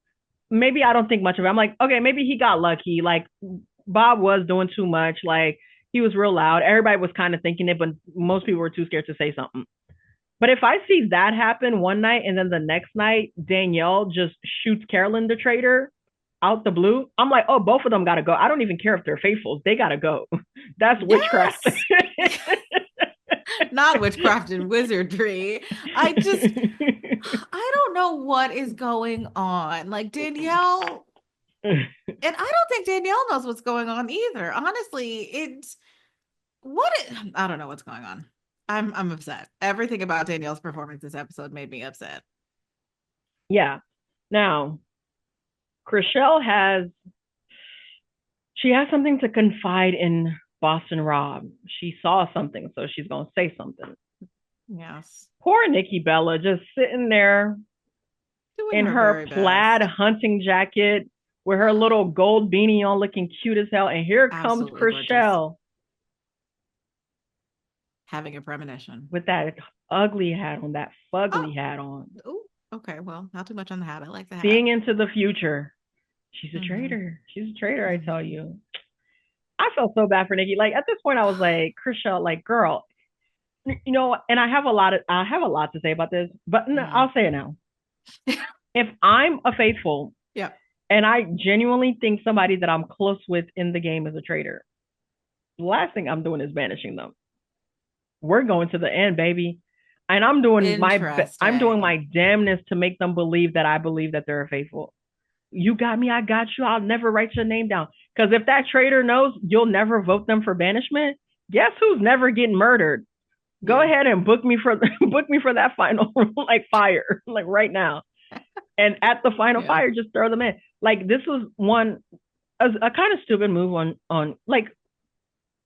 maybe I don't think much of it. I'm like, okay, maybe he got lucky. Like Bob was doing too much. Like he was real loud. Everybody was kind of thinking it, but most people were too scared to say something. But if I see that happen one night and then the next night Danielle just shoots Carolyn the traitor out the blue, I'm like, oh, both of them gotta go. I don't even care if they're faithfuls. They gotta go. That's witchcraft.
Yes. Not witchcraft and wizardry. I just, I don't know what is going on. Like Danielle, and I don't think Danielle knows what's going on either. Honestly, I don't know what's going on. I'm upset. Everything about Danielle's performance this episode made me upset.
Yeah. Now, Chriselle she has something to confide in Boston Rob. She saw something, so she's gonna say something.
Yes.
Poor Nikki Bella just sitting there
Doing
in
her
her
very
plaid
best.
hunting jacket with her little gold beanie on, looking cute as hell. And here comes
Absolutely gorgeous.
Chriselle
Having a premonition.
with that ugly hat on, that
Oh,
fugly hat on,
oh, okay. Well, not too much on the hat. I like the hat.
seeing into the future. She's a
Mm-hmm.
traitor. She's a traitor, I tell
Mm-hmm.
you. I felt so bad for Nikki. Like at this point, I was like, Chriselle, like, girl, and I have a lot to say about this, but no,
Mm-hmm.
I'll say it now. If I'm a faithful
Yeah.
and I genuinely think somebody that I'm close with in the game is a traitor, the last thing I'm doing is banishing them. We're going to the end, baby. And I'm doing
Interesting.
my damnness to make them believe that I believe that they're faithful. You got me, I got you. I'll never write your name down. Because if that traitor knows you'll never vote them for banishment, guess who's never getting murdered? Go
You.
ahead and book me for book me for that final like fire, like right now. And at the final
Yeah.
fire, just throw them in. Like this was a kind of stupid move on like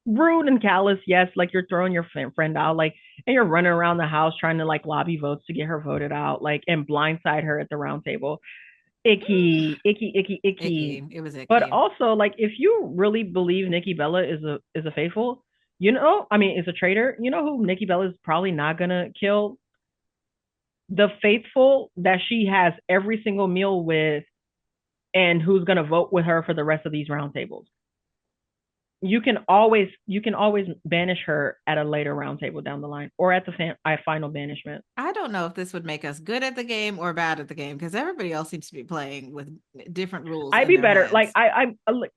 rude and callous. Yes, like you're throwing your friend out, like, and you're running around the house trying to like lobby votes to get her voted out, like, and blindside her at the round table. Icky, icky, icky, icky.
Icky. It was
But
icky.
also, like, if you really believe Nikki Bella is a faithful, I mean, is a traitor. You know who Nikki Bella is probably not gonna kill? The faithful that she has every single meal with, and who's gonna vote with her for the rest of these roundtables. You can always banish her at a later roundtable down the line, or at the final banishment.
I don't know if this would make us good at the game or bad at the game because everybody else seems to be playing with different rules
I'd
in
be
their
better. Like
heads.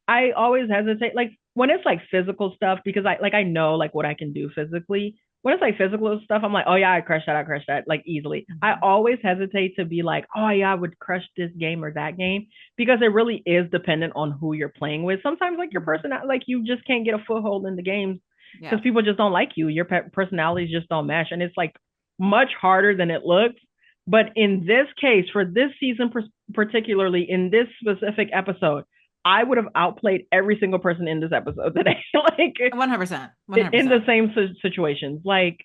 I always hesitate. Like when it's like physical stuff, because I know like what I can do physically. When it's like physical stuff, I'm like, oh yeah, I crush that like easily. I
Mhm.
always hesitate to be like, oh yeah, I would crush this game or that game, because it really is dependent on who you're playing with. Sometimes like your
Mhm.
person, like you just can't get a foothold in the games
Yeah.
because people just don't like you. Your personalities just don't mesh, and it's like much harder than it looks. But in this case, for this season, particularly in this specific episode, I would have outplayed every single person in this episode today, like
100%.
in the
100%.
same situations. Like,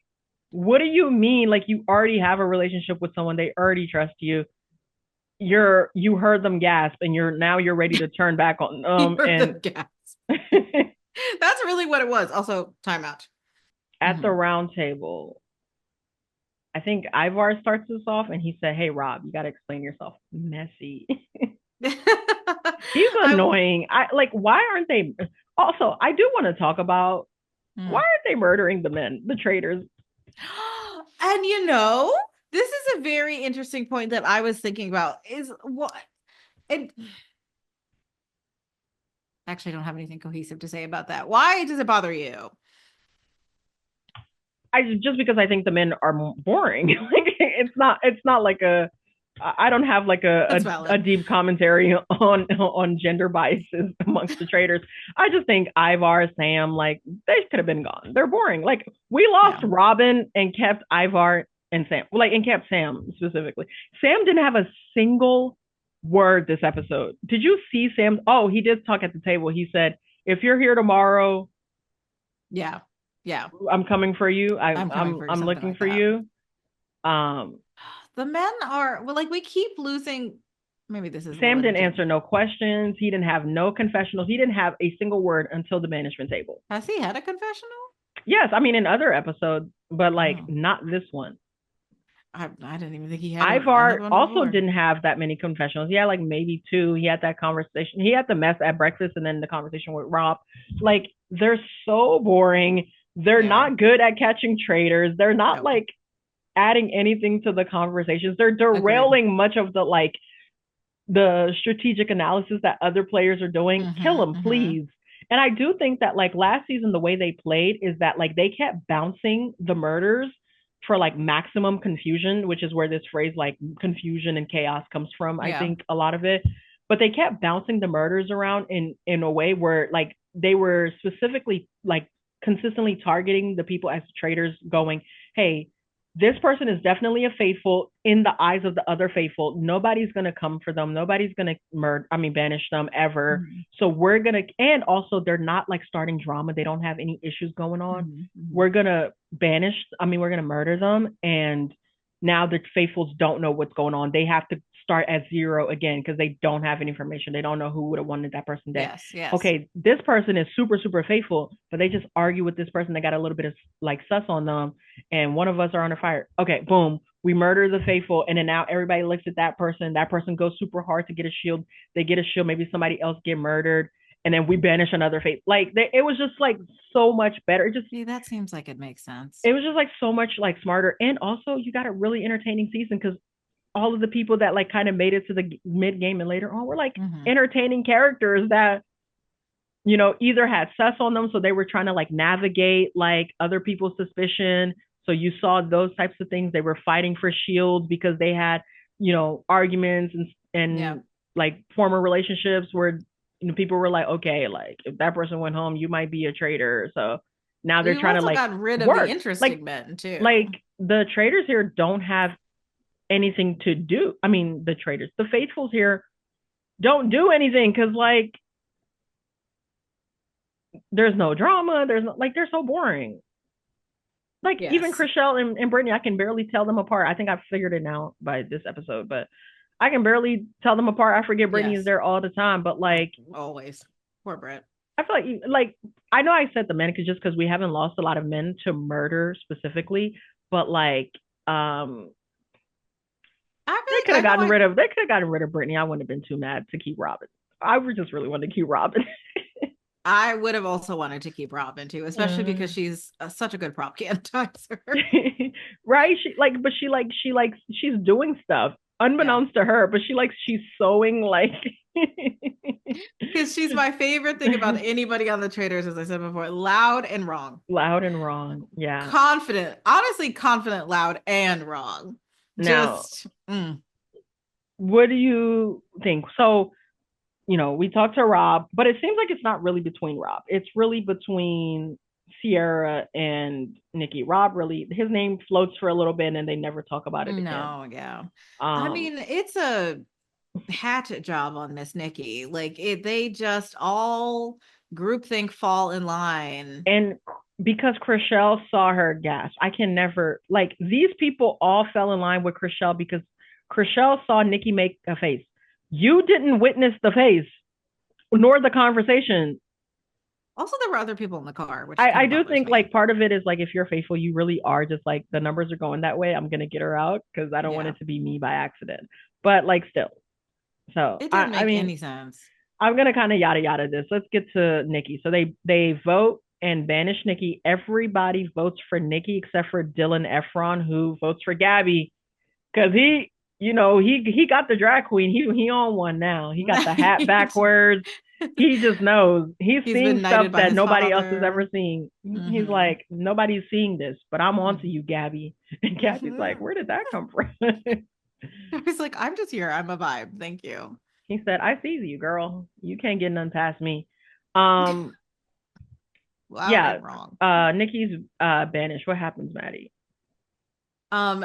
what do you mean? Like, you already have a relationship with someone, they already trust you. You heard them gasp, and you're ready to turn back on
You heard
and
the gas. That's really what it was. Also, timeout.
at the
Mhm.
round table, I think Ivar starts this off, and he said, "Hey Rob, you got to explain yourself." Messy. He's
I
annoying. I like. Why aren't they? Also, I do want to talk about why
mm.
aren't they murdering the men, the traitors?
And this is a very interesting point that I was thinking about is what it actually I don't have anything cohesive to say about that. Why does it bother you?
I just because I think the men are boring. Like it's not like a I don't have like
That's
a
valid.
deep commentary on gender biases amongst the traders. I just think Ivar, Sam, like they could have been gone. They're boring. Like we lost
Yeah.
Robin and kept Ivar and Sam. Like and kept Sam specifically. Sam didn't have a single word this episode. Did you see Sam? Oh, he did talk at the table. He said, "If you're here tomorrow,
Yeah. Yeah.
I'm coming for you.
I'm coming for you,
I'm
something
looking
like
for
that.
you." Um,
The men are, well, like we keep losing. Maybe this is a little
Sam didn't
interject.
answer no questions. He didn't have no confessionals. He didn't have a single word until the management table.
Has he had a confessional?
Yes, I mean in other episodes, but like
Oh,
not this one.
I didn't even think he had another
Ivar
one
also
before.
didn't have that many confessionals. He had like maybe two. He had that conversation. He had the mess at breakfast and then the conversation with Rob. Like they're so boring. They're
They are.
not good at catching traitors. They're not
Nope.
like adding anything to the conversations. They're
Agreed.
derailing much of the strategic analysis that other players are doing. Kill
Mm-hmm.
them,
Mm-hmm.
please. And I do think that like last season, the way they played is that like they kept bouncing the murders for like maximum confusion, which is where this phrase like confusion and chaos comes from. I
Yeah.
think a lot of it, but they kept bouncing the murders around in a way where like they were specifically like consistently targeting the people as traitors, going, "Hey, this person is definitely a faithful in the eyes of the other faithful. Nobody's gonna come for them. Nobody's gonna banish them ever.
Mm-hmm.
So we're gonna, and also they're not like starting drama. They don't have any issues going on.
Mm-hmm. Mm-hmm.
We're gonna we're gonna murder them. And now the faithfuls don't know what's going on. They have to start at zero again because they don't have any information. They don't know who would have wanted that person dead.
Yes. Yes.
Okay, this person is super, super faithful, but they just argue with this person. They got a little bit of like sus on them and one of us are under fire. Okay, boom. We murder the faithful, and then now everybody looks at that person. That person goes super hard to get a shield. They get a shield. Maybe somebody else get murdered, and then we banish another faith. Like it was just like so much better.
See, that seems like it makes sense.
It was just like so much like smarter, and also you got a really entertaining season because all of the people that like kind of made it to the mid game and later on were like
Mm-hmm.
entertaining characters that either had sus on them, so they were trying to like navigate like other people's suspicion. So you saw those types of things. They were fighting for shields because they had, arguments
Yeah.
and like former relationships where people were like, okay, like if that person went home, you might be a traitor. So now they're
We've
trying to
also
like
got rid of the
work.
interesting men
Like
too.
the traitors here don't have anything to do. I mean, the traitors, the faithfuls here don't do anything because like there's no drama. There's no like they're so boring. Like even
Yes.
Chriselle and Brittany, I can barely tell them apart. I think I've figured it out by this episode, but I can barely tell them apart. I forget Brittany is
Yes.
there all the time, but like
Always. Poor Brett.
I feel like I know I said the men because just because we haven't lost a lot of men to murder specifically, but like
I feel like I know
they could have gotten rid of Brittany. I wouldn't have been too mad to keep Robin. I would just really wanted to keep Robin.
I would have also wanted to keep Robin too, especially because
Mm.
she's such a good propagandizer.
Right? But she's doing stuff
Yeah.
unbeknownst to her, but she's sewing like
Because she's my favorite thing about anybody on the Traitors, as I said before, loud and wrong.
loud and wrong. Yeah.
Confident, honestly, confident, loud, and wrong.
Now,
Just,
what do you think? So, we talked to Rob, but it seems like it's not really between Rob. It's really between Sierra and Nikki. Rob really his name floats for a little bit and they never talk about it again.
no, yeah. I
Um
mean, it's a hatchet job on Miss Nikki. Like they just all groupthink fall in line.
and because Chriselle saw her gasp, I can never like these people all fell in line with Chriselle because Chriselle saw Nikki make a face. You didn't witness the face nor the conversation.
Also, there were other people in the car, which kind
I
of
do
bothers
think
me.
like part of it is like if you're faithful, you really are just like the numbers are going that way. I'm gonna get her out because I don't want
Yeah.
it to be me by accident. But like still, so
It
I
didn't
I
make
mean
any sense.
I'm gonna kind of yada yada this. Let's get to Nikki. So they vote and banish Nikki. Everybody votes for Nikki except for Dylan Efron, who votes for Gabby because he got the drag queen. He on one now. He got the hat backwards. He just knows. He's
He's
seeing
been
stuff
knighted by
that
his
nobody else has
father.
ever seen. He's
Mm-hmm.
like, nobody's seeing this, but I'm on to
Mm-hmm.
you, Gabby. And Gabby's like, where did that come from?
I was like, I'm just here. I'm a vibe. Thank you.
He said, I see you, girl. You can't get none past me. Um,
Loud
yeah.
and wrong.
Nikki's banished. What happens, Maddie?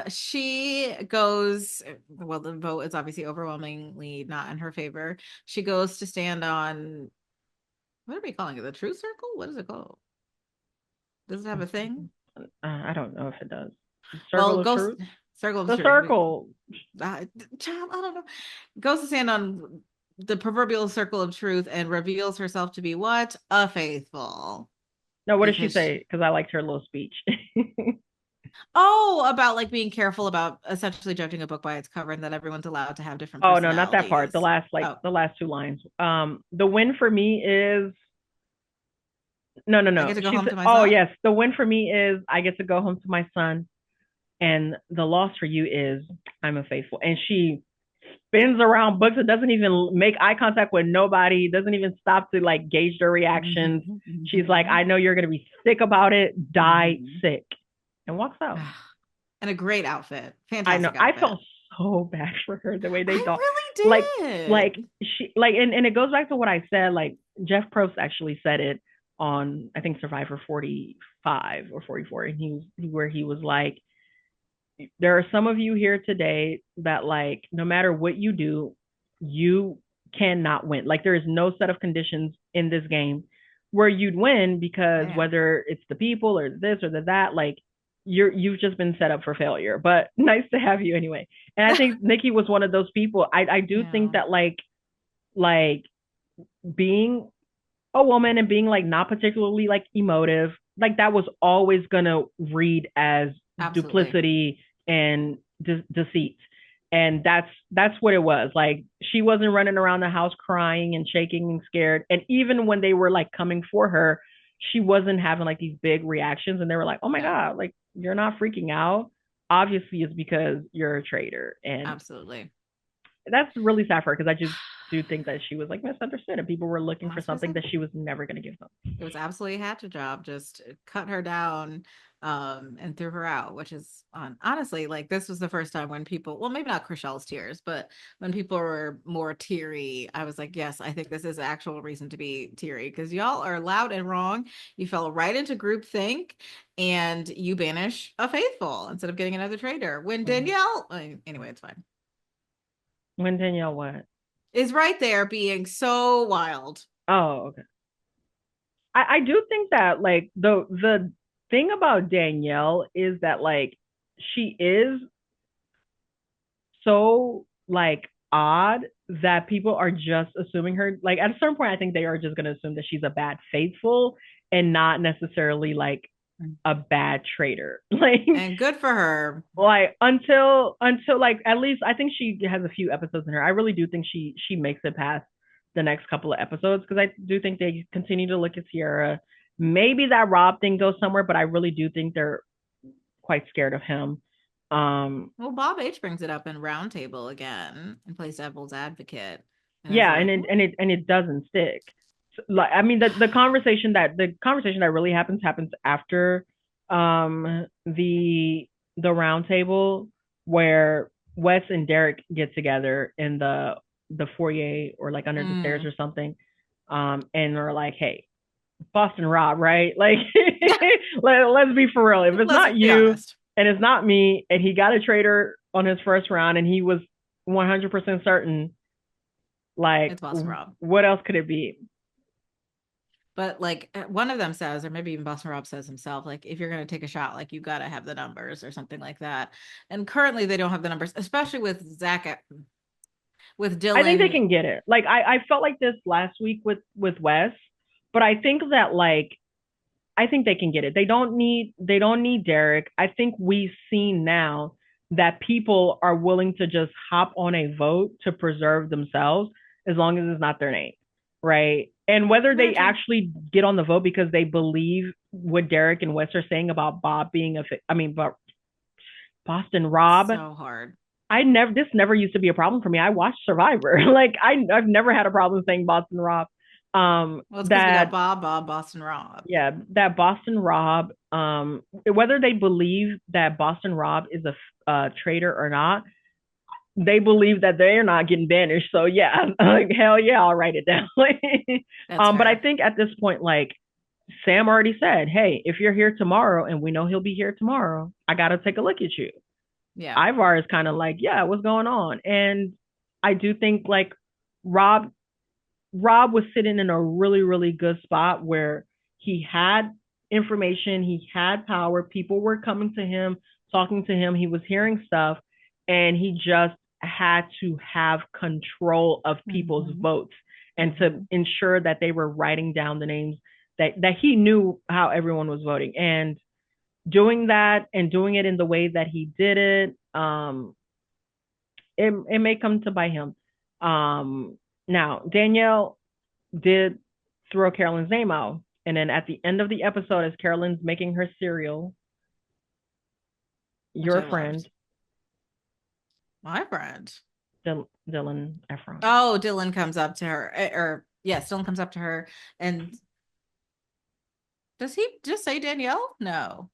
She goes, well, the vote is obviously overwhelmingly not in her favor. She goes to stand on, what are we calling it? The truth circle? What is it called? Does it have a thing?
I don't know if it does.
Well,
Circle of
ghost
truth.
circle of
The
truth.
circle.
Uh, Child, I don't know. Goes to stand on the proverbial circle of truth and reveals herself to be what? A faithful.
No, what did she
Because
say? Because I liked her little speech.
oh, about like being careful about essentially judging a book by its cover and that everyone's allowed to have different
Oh no, not that part.
personalities. Oh,
The last two lines. The win for me is no, no,
I
no.
get to go
She
home
said,
to my
"Oh
son.
yes, the win for me is I get to go home to my son, and the loss for you is I'm a faithful." And she spins around books. It doesn't even make eye contact with nobody. Doesn't even stop to like gauge their reactions. She's like, "I know you're gonna be sick about it. Die sick," and walks out.
And a great outfit.
I know.
Fantastic
I
outfit.
felt so bad for her the way they
I
thought. Like,
really
like
did.
she like, and it goes back to what I said. Like Jeff Probst actually said it on I think Survivor 45 or 44, and where he was like, there are some of you here today that like no matter what you do, you cannot win. Like there is no set of conditions in this game where you'd win because
Damn.
whether it's the people or this or the that, like you've just been set up for failure. But nice to have you anyway. And I think Nikki was one of those people. I do think
Yeah,
that like being a woman and being like not particularly like emotive, like that was always gonna read as
absolutely.
duplicity and deceit. And that's what it was. Like she wasn't running around the house crying and shaking and scared. And even when they were like coming for her, she wasn't having like these big reactions. And they were like, "Oh my
Yeah,
god, like you're not freaking out." Obviously, it's because you're a traitor, and
absolutely.
that's really sad for her because I just do think that she was like misunderstood and people were looking
I
for
was gonna say
something that she was never going to give them.
it was absolutely a hatchet job. Just cut her down, and threw her out, which is honestly like this was the first time when people, well, maybe not Chriselle's tears, but when people were more teary, I was like, yes, I think this is actual reason to be teary because y'all are loud and wrong. You fell right into groupthink and you banish a faithful instead of getting another traitor. When
Mm-hmm.
Danielle, anyway, it's fine,
When Danielle what?
is right there being so wild.
Oh, okay. I do think that like the thing about Danielle is that like she is so like odd that people are just assuming her like at a certain point I think they are just going to assume that she's a bad faithful and not necessarily like a bad traitor.
And good for her.
Like until like at least I think she has a few episodes in her. I really do think she makes it past the next couple of episodes because I do think they continue to look at Sierra. Maybe that Rob thing goes somewhere, but I really do think they're quite scared of him.
Well, Bob H brings it up in Roundtable again and plays devil's advocate. And I was
Yeah,
like,
and it doesn't stick. Like I mean the conversation that really happens after the round table where Wes and Derek get together in the foyer or like under the stairs
mm.
or something. And they're like, "Hey, Boston Rob, right? Like let's be for real. If it's
Let's
not
be
you
honest.
and it's not me and he got a traitor on his first round and he was 100% certain, like
It's Boston Rob.
what else could it be?"
But like one of them says, or maybe even Boston Rob says himself, like if you're going to take a shot, like you got to have the numbers or something like that. And currently they don't have the numbers, especially with Zach, with
I think they
Dylan.
can get it. Like I felt like this last week with Wes, but I think that like I think they can get it. They don't need Derek. I think we've seen now that people are willing to just hop on a vote to preserve themselves as long as it's not their name, right? And whether
Very
they
true.
actually get on the vote because they believe what Derek and Wes are saying about Bob being I mean, but Boston Rob,
So hard.
I never this never used to be a problem for me. I watched Survivor. Like I've never had a problem saying Boston Rob.
Well, it's because we got
That
Bob, Boston Rob.
yeah, that Boston Rob, whether they believe that Boston Rob is a traitor or not, they believe that they're not getting banished. So yeah, like hell yeah, I'll write it down.
That's
But I
fair.
think at this point, like Sam already said, hey, if you're here tomorrow and we know he'll be here tomorrow, I gotta take a look at you.
Yeah.
Ivar is kind of like, yeah, what's going on? And I do think like Rob Rob was sitting in a really, really good spot where he had information, he had power, people were coming to him, talking to him, he was hearing stuff, and he just had to have control of people's
Mm-hmm.
votes and to
Mm-hmm.
ensure that they were writing down the names that he knew how everyone was voting. And doing that and doing it in the way that he did it, it may come to bite him. Now Danielle did throw Carolyn's name out. And then at the end of the episode, as Carolyn's making her cereal,
Which I
your friend,
loved. My friend.
Dylan Efron.
Oh, Dylan comes up to her, or yes, Dylan comes up to her, and does he just say Danielle? No.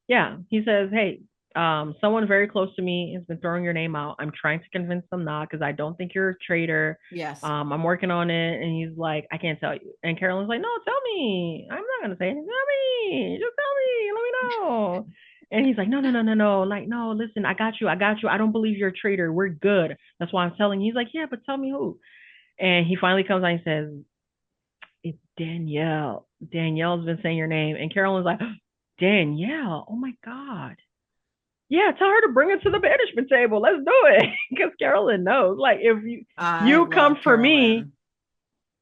Yeah, he says, hey, someone very close to me has been throwing your name out. I'm trying to convince them not because I don't think you're a traitor.
Yes.
I'm working on it. And he's like, I can't tell you. And Carolyn's like, no, tell me. I'm not going to say anything. Tell me. Just tell me. Let me know. And he's like, no, no, no, no, no. Like, no, listen, I got you. I got you. I don't believe you're a traitor. We're good. That's why I'm telling you. He's like, yeah, but tell me who. And he finally comes out and says, it's Danielle. Danielle's been saying your name. And Carolyn's like, Danielle. Oh my God. Yeah, tell her to bring it to the banishment table. Let's do it. Because Carolyn knows. Like if
I
you come
love
for me,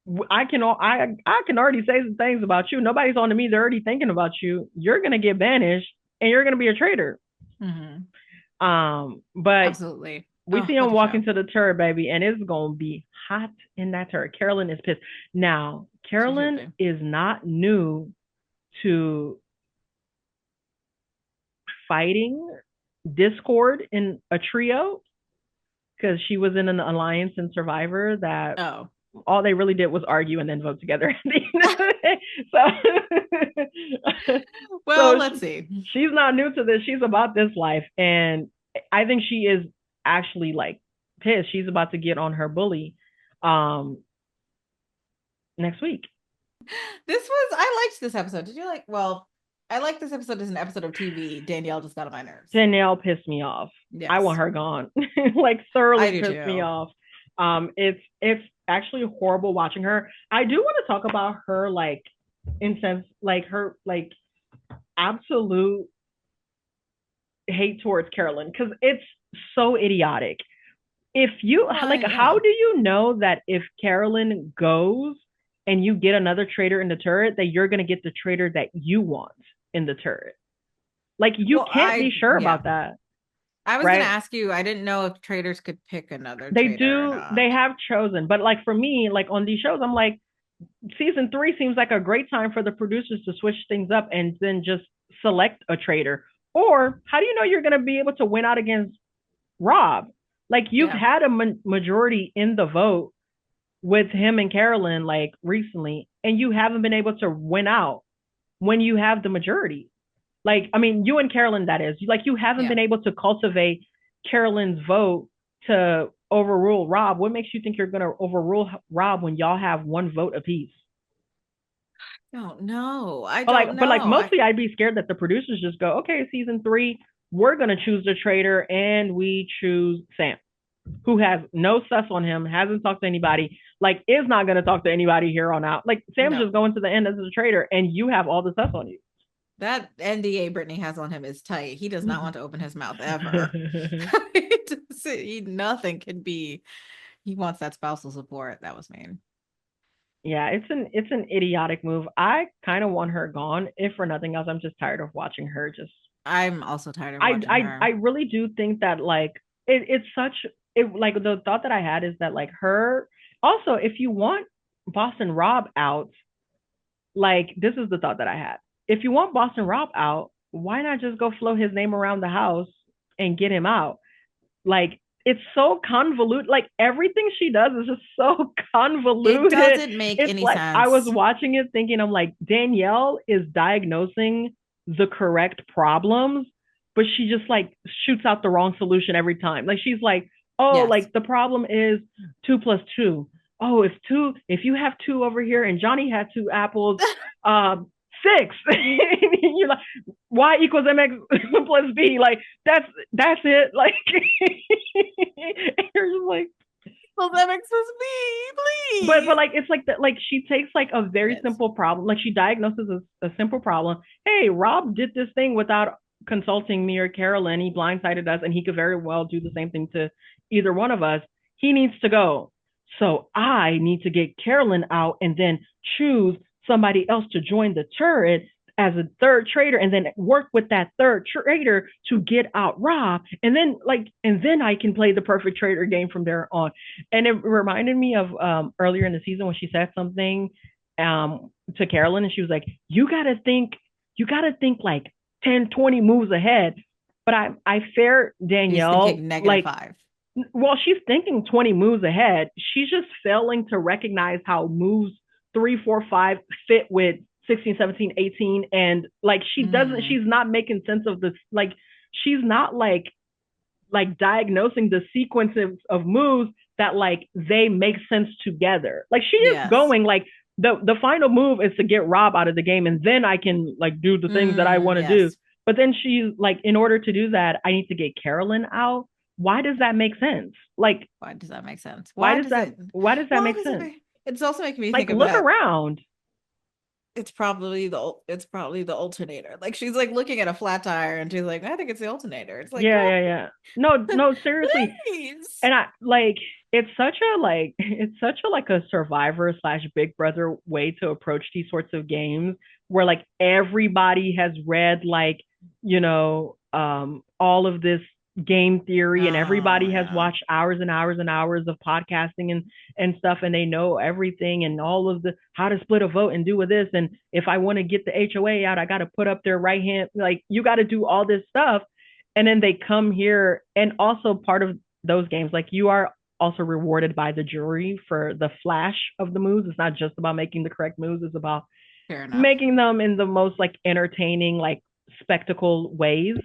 Carolyn.
I can already say some things about you. Nobody's on to me. They're already thinking about you. You're gonna get banished and you're gonna be a traitor.
Mm-hmm.
But
Absolutely.
we
Oh,
see
what
him
a
walk
show.
into the turret, baby, and it's gonna be hot in that turret. Carolyn is pissed. Now,
She should
Carolyn
be.
is not new to fighting discord in a trio because she was in an alliance in Survivor that
Oh.
all they really did was argue and then vote together. so,
Well,
so
let's see.
she's not new to this. She's about this life, and I think she is actually like pissed. She's about to get on her bully um next week.
I liked this episode. Did you like, well, I like this episode as an episode of TV. Danielle just got on my nerves.
Danielle pissed me off. I want
Yes.
her gone. Like
I
thoroughly
do
pissed me
too.
off. It's actually horrible watching her. I do want to talk about her like in sense like her like absolute hate towards Carolyn because it's so idiotic. If you like, how
Yeah.
do you know that if Carolyn goes and you get another traitor in the turret, that you're gonna get the traitor that you want in the turret? Like you
Well,
can't be sure
yeah.
about that,
I was gonna
right?
ask you, I didn't know if traders could pick another
They
trader or
do, they
not.
have chosen, but like for me, like on these shows, I'm like, season 3 seems like a great time for the producers to switch things up and then just select a traitor. Or how do you know you're going to be able to win out against Rob? Like you've
Yeah.
had a majority in the vote with him and Carolyn like recently, and you haven't been able to win out when you have the majority. Like, I mean, you and Carolyn, that is, like, you haven't
Yeah.
been able to cultivate Carolyn's vote to overrule Rob. What makes you think you're going to overrule Rob when y'all have one vote apiece?
Don't know. I don't
But like
know.
mostly I'd be scared that the producers just go, okay, season 3, we're gonna choose the traitor and we choose Sam, who has no sus on him, hasn't talked to anybody, like is not gonna talk to anybody here on out. Like Sam's
No.
just going to the end as a traitor, and you have all the sus on you.
That NDA Brittany has on him is tight. He does not want to open his mouth ever. Nothing can be. He wants that spousal support. That was mean.
Yeah, it's an idiotic move. I kind of want her gone. If for nothing else, I'm just tired of watching her just
I'm also tired of
I
watching
I
her.
really do think that like it's such it like the thought that I had is that like her also if you want Boston Rob out, like this is the thought that I had. If you want Boston Rob out, why not just go float his name around the house and get him out? Like it's so convoluted. Like everything she does is just so
It
convoluted.
doesn't make
It's
any
like I was
sense.
watching it thinking, I'm like, Danielle is diagnosing the correct problems, but she just like shoots out the wrong solution every time. Like she's like, Oh,
Yes.
like the problem is two plus two. Oh, it's two. If you have two over here and Johnny had two apples, um, six. You're like, y equals mx plus b. Like that's it. Like you're just like,
Well, that makes us me,
but
please.
like it's like that. Like she takes like a
It
very
is.
simple problem. Like she diagnoses a simple problem. Hey, Rob did this thing without consulting me or Carolyn. He blindsided us, and he could very well do the same thing to either one of us. He needs to go. So I need to get Carolyn out and then choose somebody else to join the turret as a third traitor and then work with that third traitor to get out Rob. And then I can play the perfect traitor game from there on. And it reminded me of earlier in the season when she said something to Carolyn, and she was like, you gotta think like 10, 20 moves ahead. But I fair
She's
Danielle,
thinking negative
like,
five.
well, she's thinking 20 moves ahead. She's just failing to recognize how moves 3, 4, 5 fit with 16, 17, 18. And like,
Mm,
she's not making sense of this. Like, she's not like diagnosing the sequences of moves that like they make sense together. Like she is
yes.
going like the final move is to get Rob out of the game, and then I can like do the things that I want to do.
Yes.
But then she's like, in order to do that, I need to get Carolyn out. Why does that make sense? Like,
Why does that make sense? Why does it?
why does that
Why
make
does it
sense?
make? It's also making me think
Like,
of
look
that.
around.
It's probably the alternator. Like she's like looking at a flat tire and she's like, I think it's the alternator. It's like,
Yeah,
girl,
yeah, yeah. No, no, seriously.
please.
And I like it's such a like a survivor slash big brother way to approach these sorts of games where like everybody has read like, all of this game theory, and
Oh
everybody has
yeah.
watched hours and hours and hours of podcasting and stuff, and they know everything and all of the how to split a vote and do with this, and if I want to get the HOA out, I got to put up their right hand, like you got to do all this stuff. And then they come here, and also part of those games, like you are also rewarded by the jury for the flash of the moves. It's not just about making the correct moves, it's about
Fair enough.
making them in the most like entertaining, like spectacle ways.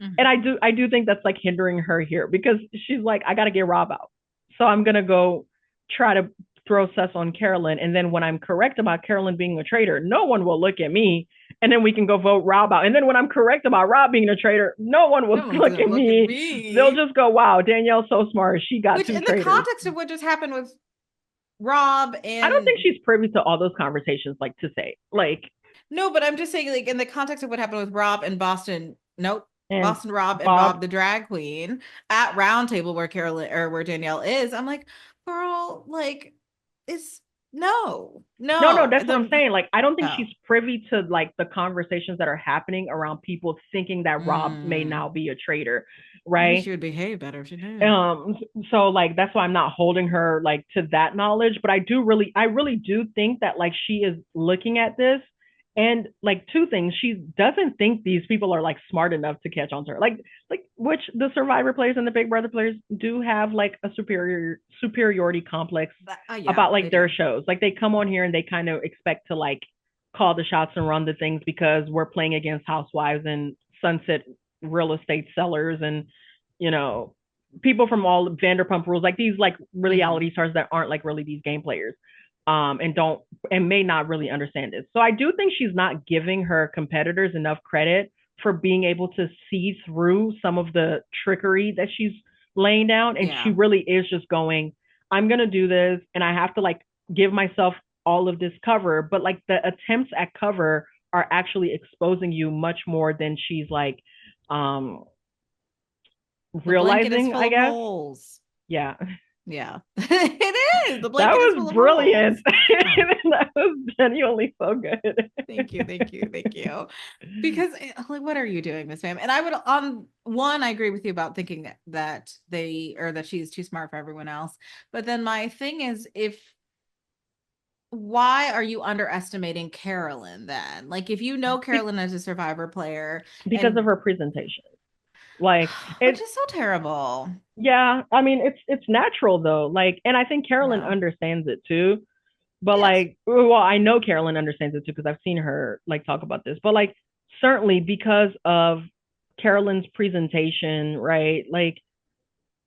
And
Mhm.
I do think that's like hindering her here because she's like, I gotta get Rob out. So I'm gonna go try to throw sus on Carolyn. And then when I'm correct about Carolyn being a traitor, no one will look at me. And then we can go vote Rob out. And then when I'm correct about Rob being a traitor, no one will
No one's
look
gonna
at
look at
me. They'll
me.
just go, wow, Danielle's so smart. She got
Which,
two
in the
traitors.
context of what just happened with Rob
I don't think
and
she's privy to all those conversations, like to say, like,
no, but I'm just saying, like in the context of what happened with Rob and Boston, nope,
and
Boston Rob and
Bob.
Bob the drag queen at Roundtable where Carolyn or where Danielle is. I'm like, girl, like, it's no,
No, no,
no,
that's what I'm
the
saying. Like, I don't think she's
no.
privy to like the conversations that are happening around people thinking that Rob may
Mm.
now be a traitor,
Maybe
right?
she would behave better if she did.
Um, so like that's why I'm not holding her like to that knowledge, but I really do think that like she is looking at this, and like two things, she doesn't think these people are like smart enough to catch on to her, like which the Survivor players and the Big Brother players do have like a superiority complex
Yeah,
about like
they
their
do.
shows. Like they come on here and they kind of expect to like call the shots and run the things because we're playing against housewives and sunset real estate sellers and, you know, people from all Vanderpump Rules, like these like
Hmm.
reality stars that aren't like really these game players, and don't and may not really understand this. So I do think she's not giving her competitors enough credit for being able to see through some of the trickery that she's laying down, and she
Yeah.
really is just going, I'm gonna do this, and I have to like give myself all of this cover, but like the attempts at cover are actually exposing you much more than she's like um
The blanket is
realizing,
full
I
of
guess.
holes.
Yeah.
Yeah. It is. The
That
blanket is
was
full of
brilliant.
holes.
That was genuinely so good.
Thank you, thank you, thank you. Because like, what are you doing, Miss Ma'am? And I would on one, I agree with you about thinking that they or that she's too smart for everyone else. But then my thing is, if why are you underestimating Carolyn then? Like, if you know
Be-
Carolyn as a Survivor player,
because of
and
her presentation. Like
which
it
is so terrible.
yeah, I mean it's natural though. Like, and I think Carolyn
Yeah.
understands it too. But
Yes.
like, well, I know Carolyn understands it too because I've seen her like talk about this. But like, certainly because of Carolyn's presentation, right? Like,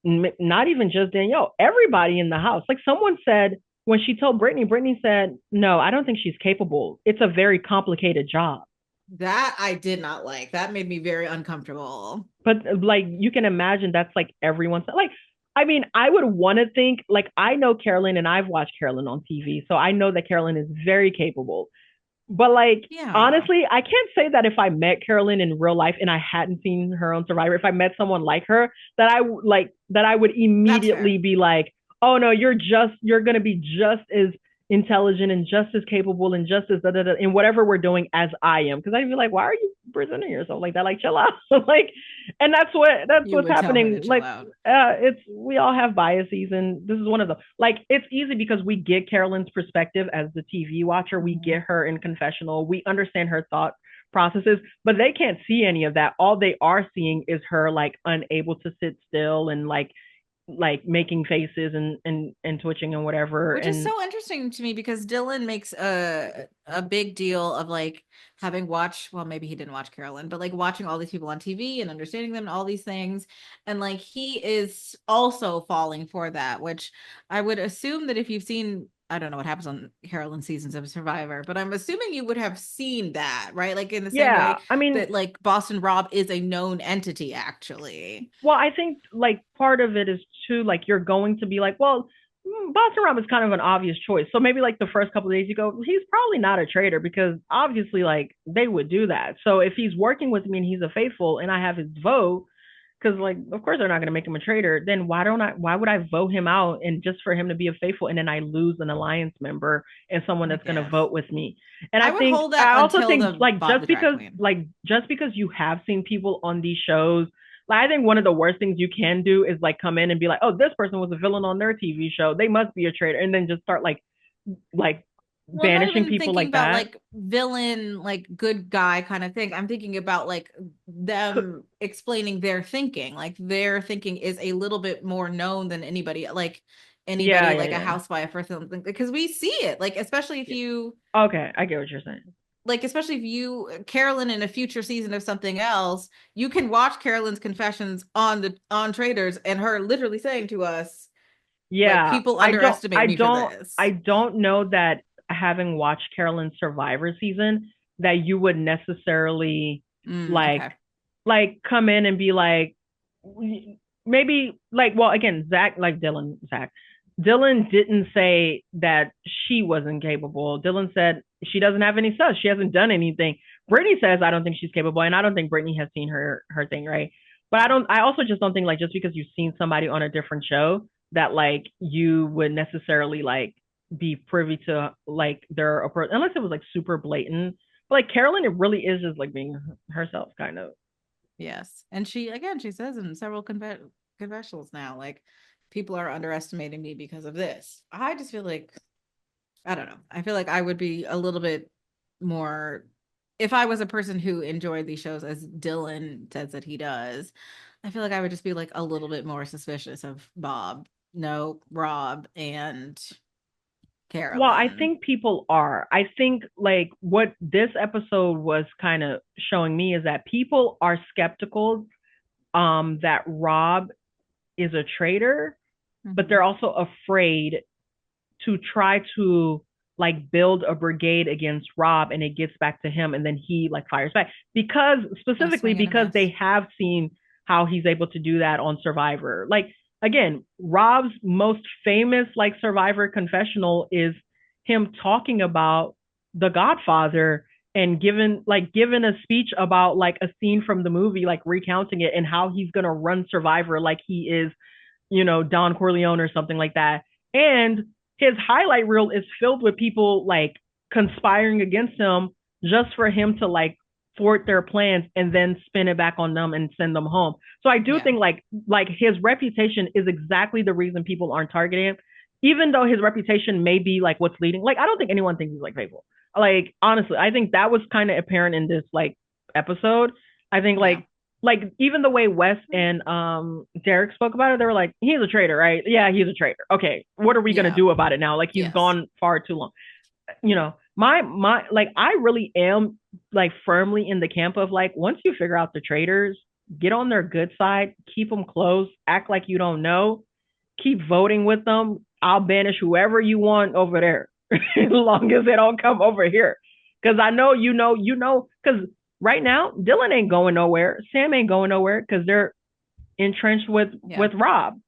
not even just Danielle, everybody in the house. Like someone said when she told Brittany, Brittany said, "No, I don't think she's capable. It's a very complicated job."
That I did not like. That made me very uncomfortable.
But like you can imagine that's like everyone's like I mean, I would want to think like I know Carolyn and I've watched Carolyn on TV, so I know that Carolyn is very capable. But like
Yeah,
honestly, I can't say that if I met Carolyn in real life and I hadn't seen her on Survivor, if I met someone like her, that I would
that's fair.
immediately be like, "Oh no, you're going to be just as intelligent and just as capable and just as da, da, da, in whatever we're doing as I am." Because I'd be like, "Why are you presenting yourself like that? Like chill out." Like and that's
You
what's
would tell her
happening.
to chill
Like
out.
it's we all have biases and this is one of them. Like it's easy because we get Carolyn's perspective as the TV watcher, we
Mhm.
get her in confessional, we understand her thought processes, but they can't see any of that. All they are seeing is her like unable to sit still and like making faces and twitching and whatever.
Which is
And
so interesting to me because Dylan makes a big deal of like having watched, well, maybe he didn't watch Carolyn, but like watching all these people on TV and understanding them and all these things. And like he is also falling for that, which I would assume that if you've seen, I don't know what happens on Carolyn seasons of Survivor, but I'm assuming you would have seen that, right? Like in the same
yeah,
way
I mean,
that like Boston Rob is a known entity, actually.
well, I think like part of it is too like you're going to be like, well, Boston Rob is kind of an obvious choice. So maybe like the first couple of days you go, he's probably not a traitor because obviously like they would do that. So if he's working with me and he's a faithful and I have his vote, because like of course they're not going to make him a traitor, then why would I vote him out and just for him to be a faithful and then I lose an alliance member and someone
I
that's going to
guess.
vote with me. And
I would hold that
I also
until
think
the Bob the Drag Queen.
like just because you have seen people on these shows, like I think one of the worst things you can do is like come in and be like, oh, this person was a villain on their TV show, they must be a traitor, and then just start like
Well, I'm not
banishing
even
people
thinking
like
about
that.
like villain, like good guy kind of thing. I'm thinking about like them explaining their thinking. Like their thinking is a little bit more known than
Yeah,
anybody
yeah,
like a
yeah.
housewife or something. Because we see it. Like especially if
Yeah.
you
Okay, I get what you're saying.
especially if you Carolyn in a future season of something else, you can watch Carolyn's confessions on Traitors and her literally saying to us, like,
Yeah,
people underestimate me for this.
I don't know that having watched Carolyn's Survivor season that you would necessarily like
Okay.
come in and be like maybe like well again Zach like Dylan didn't say that she wasn't capable. Dylan said she doesn't have any sus. She hasn't done anything. Brittany says I don't think she's capable, and I don't think Brittany has seen her thing right. But I don't. I also just don't think like just because you've seen somebody on a different show that like you would necessarily like be privy to like their approach unless it was like super blatant. But like Carolyn, it really is just like being herself, kind of.
Yes. And she, again, she says in several confessionals now, like, people are underestimating me because of this. I just feel like, I don't know. I feel like I would be a little bit more, if I was a person who enjoyed these shows as Dylan says that he does, I feel like I would just be like a little bit more suspicious of Bob, no, Rob, and
Well, I
Carolyn.
think people are. I think like what this episode was kind of showing me is that people are skeptical that Rob is a traitor, but
Mhm.
they're also afraid to try to like build a brigade against Rob and it gets back to him and then he like fires back because
A
specifically
swing and a
because
miss.
they have seen how he's able to do that on Survivor. Like again, Rob's most famous like Survivor confessional is him talking about The Godfather and given a speech about like a scene from the movie like recounting it and how he's going to run Survivor like he is, Don Corleone or something like that. And his highlight reel is filled with people like conspiring against him just for him to like thwart their plans and then spin it back on them and send them home. So I do
Yeah.
think like his reputation is exactly the reason people aren't targeting him, even though his reputation may be like what's leading. Like I don't think anyone thinks he's like faithful. Like honestly, I think that was kind of apparent in this like episode. I think
Yeah.
like even the way Wes and Derek spoke about it, they were like, he's a traitor, right? Yeah, he's a traitor. Okay, what are we gonna
Yeah.
do about it now? Like he's
Yes.
gone far too long. My like I really am like firmly in the camp of like once you figure out the traitors, get on their good side, keep them close, act like you don't know, keep voting with them. I'll banish whoever you want over there, as long as they don't come over here. Because I know Because right now Dylan ain't going nowhere, Sam ain't going nowhere because they're entrenched with Rob.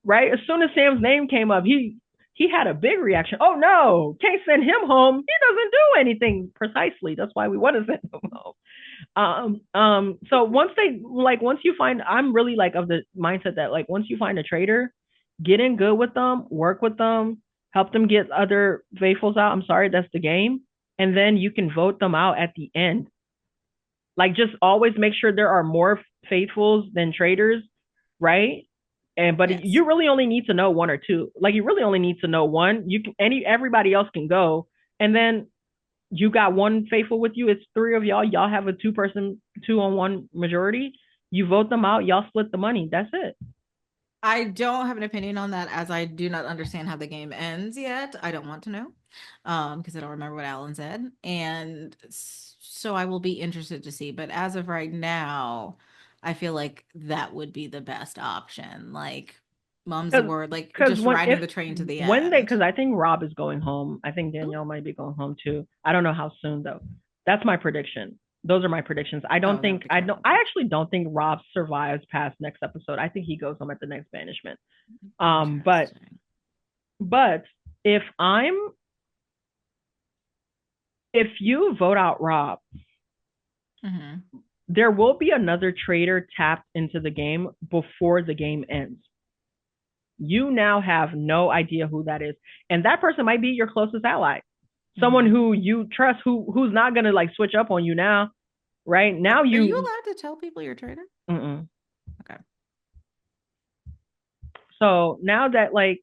Right? As soon as Sam's name came up, he had a big reaction. Oh no, can't send him home. He doesn't do anything precisely. That's why we want to send him home. So once you find, I'm really like of the mindset that like once you find a traitor, get in good with them, work with them, help them get other faithfuls out. I'm sorry, that's the game. And then you can vote them out at the end. Like just always make sure there are more faithfuls than traitors, right? But
Yes.
you really only need to know one or two. Like you really only need to know one. You can everybody else can go, and then you got one faithful with you. It's three of y'all. Y'all have a 2-person 2-on-1 majority. You vote them out. Y'all split the money. That's it.
I don't have an opinion on that as I do not understand how the game ends yet. I don't want to know because I don't remember what Alan said. And so I will be interested to see. But as of right now, I feel like that would be the best option. Like, mom's the word, like
Because
just riding the train to the end.
because I think Rob is going home. I think
Ooh.
Danielle might be going home too. I don't know how soon though. That's my prediction. Those are my predictions. I don't
Oh, that would
think
be
I don't.
terrible.
I actually don't think Rob survives past next episode. I think he goes home at the next banishment. Um, but
Interesting.
but if I'm if you vote out Rob,
Hmm.
there will be another traitor tapped into the game before the game ends. You now have no idea who that is, and that person might be your closest ally, someone
Hmm.
who you trust, who's not gonna like switch up on you now, right? Now
Are you
you.
allowed to tell people you're a traitor?
Mm-mm.
Okay.
So now that like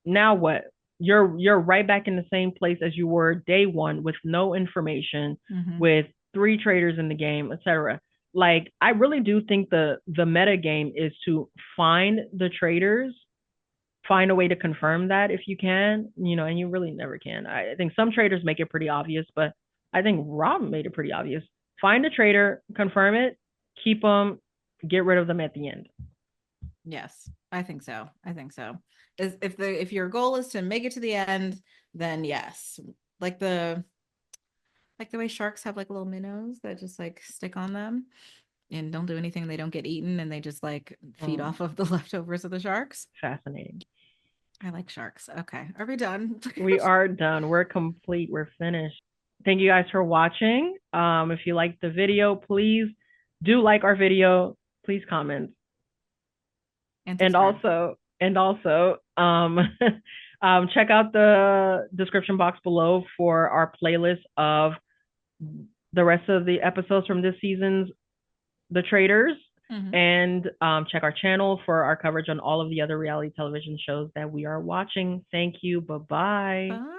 now what? You're right back in the same place as you were day one with no information,
Hmm.
with three traders in the game, etc. Like I really do think the meta game is to find the traders, find a way to confirm that if you can, and you really never can. I think some traders make it pretty obvious, but I think Rob made it pretty obvious. Find a trader, confirm it, keep them, get rid of them at the end.
Yes, I think so. I think so. If your goal is to make it to the end, then yes. Like the way sharks have like little minnows that just like stick on them and don't do anything, they don't get eaten and they just like feed
Mm,
off of the leftovers of the sharks.
fascinating.
I like sharks. Okay. Are we done?
We are done. We're complete. We're finished. Thank you guys for watching. If you liked the video, please do like our video. Please comment.
And
And
subscribe.
also, check out the description box below for our playlist of the rest of the episodes from this season's The Traitors,
Hmm.
and check our channel for our coverage on all of the other reality television shows that we are watching. Thank you. Bye bye.
Bye.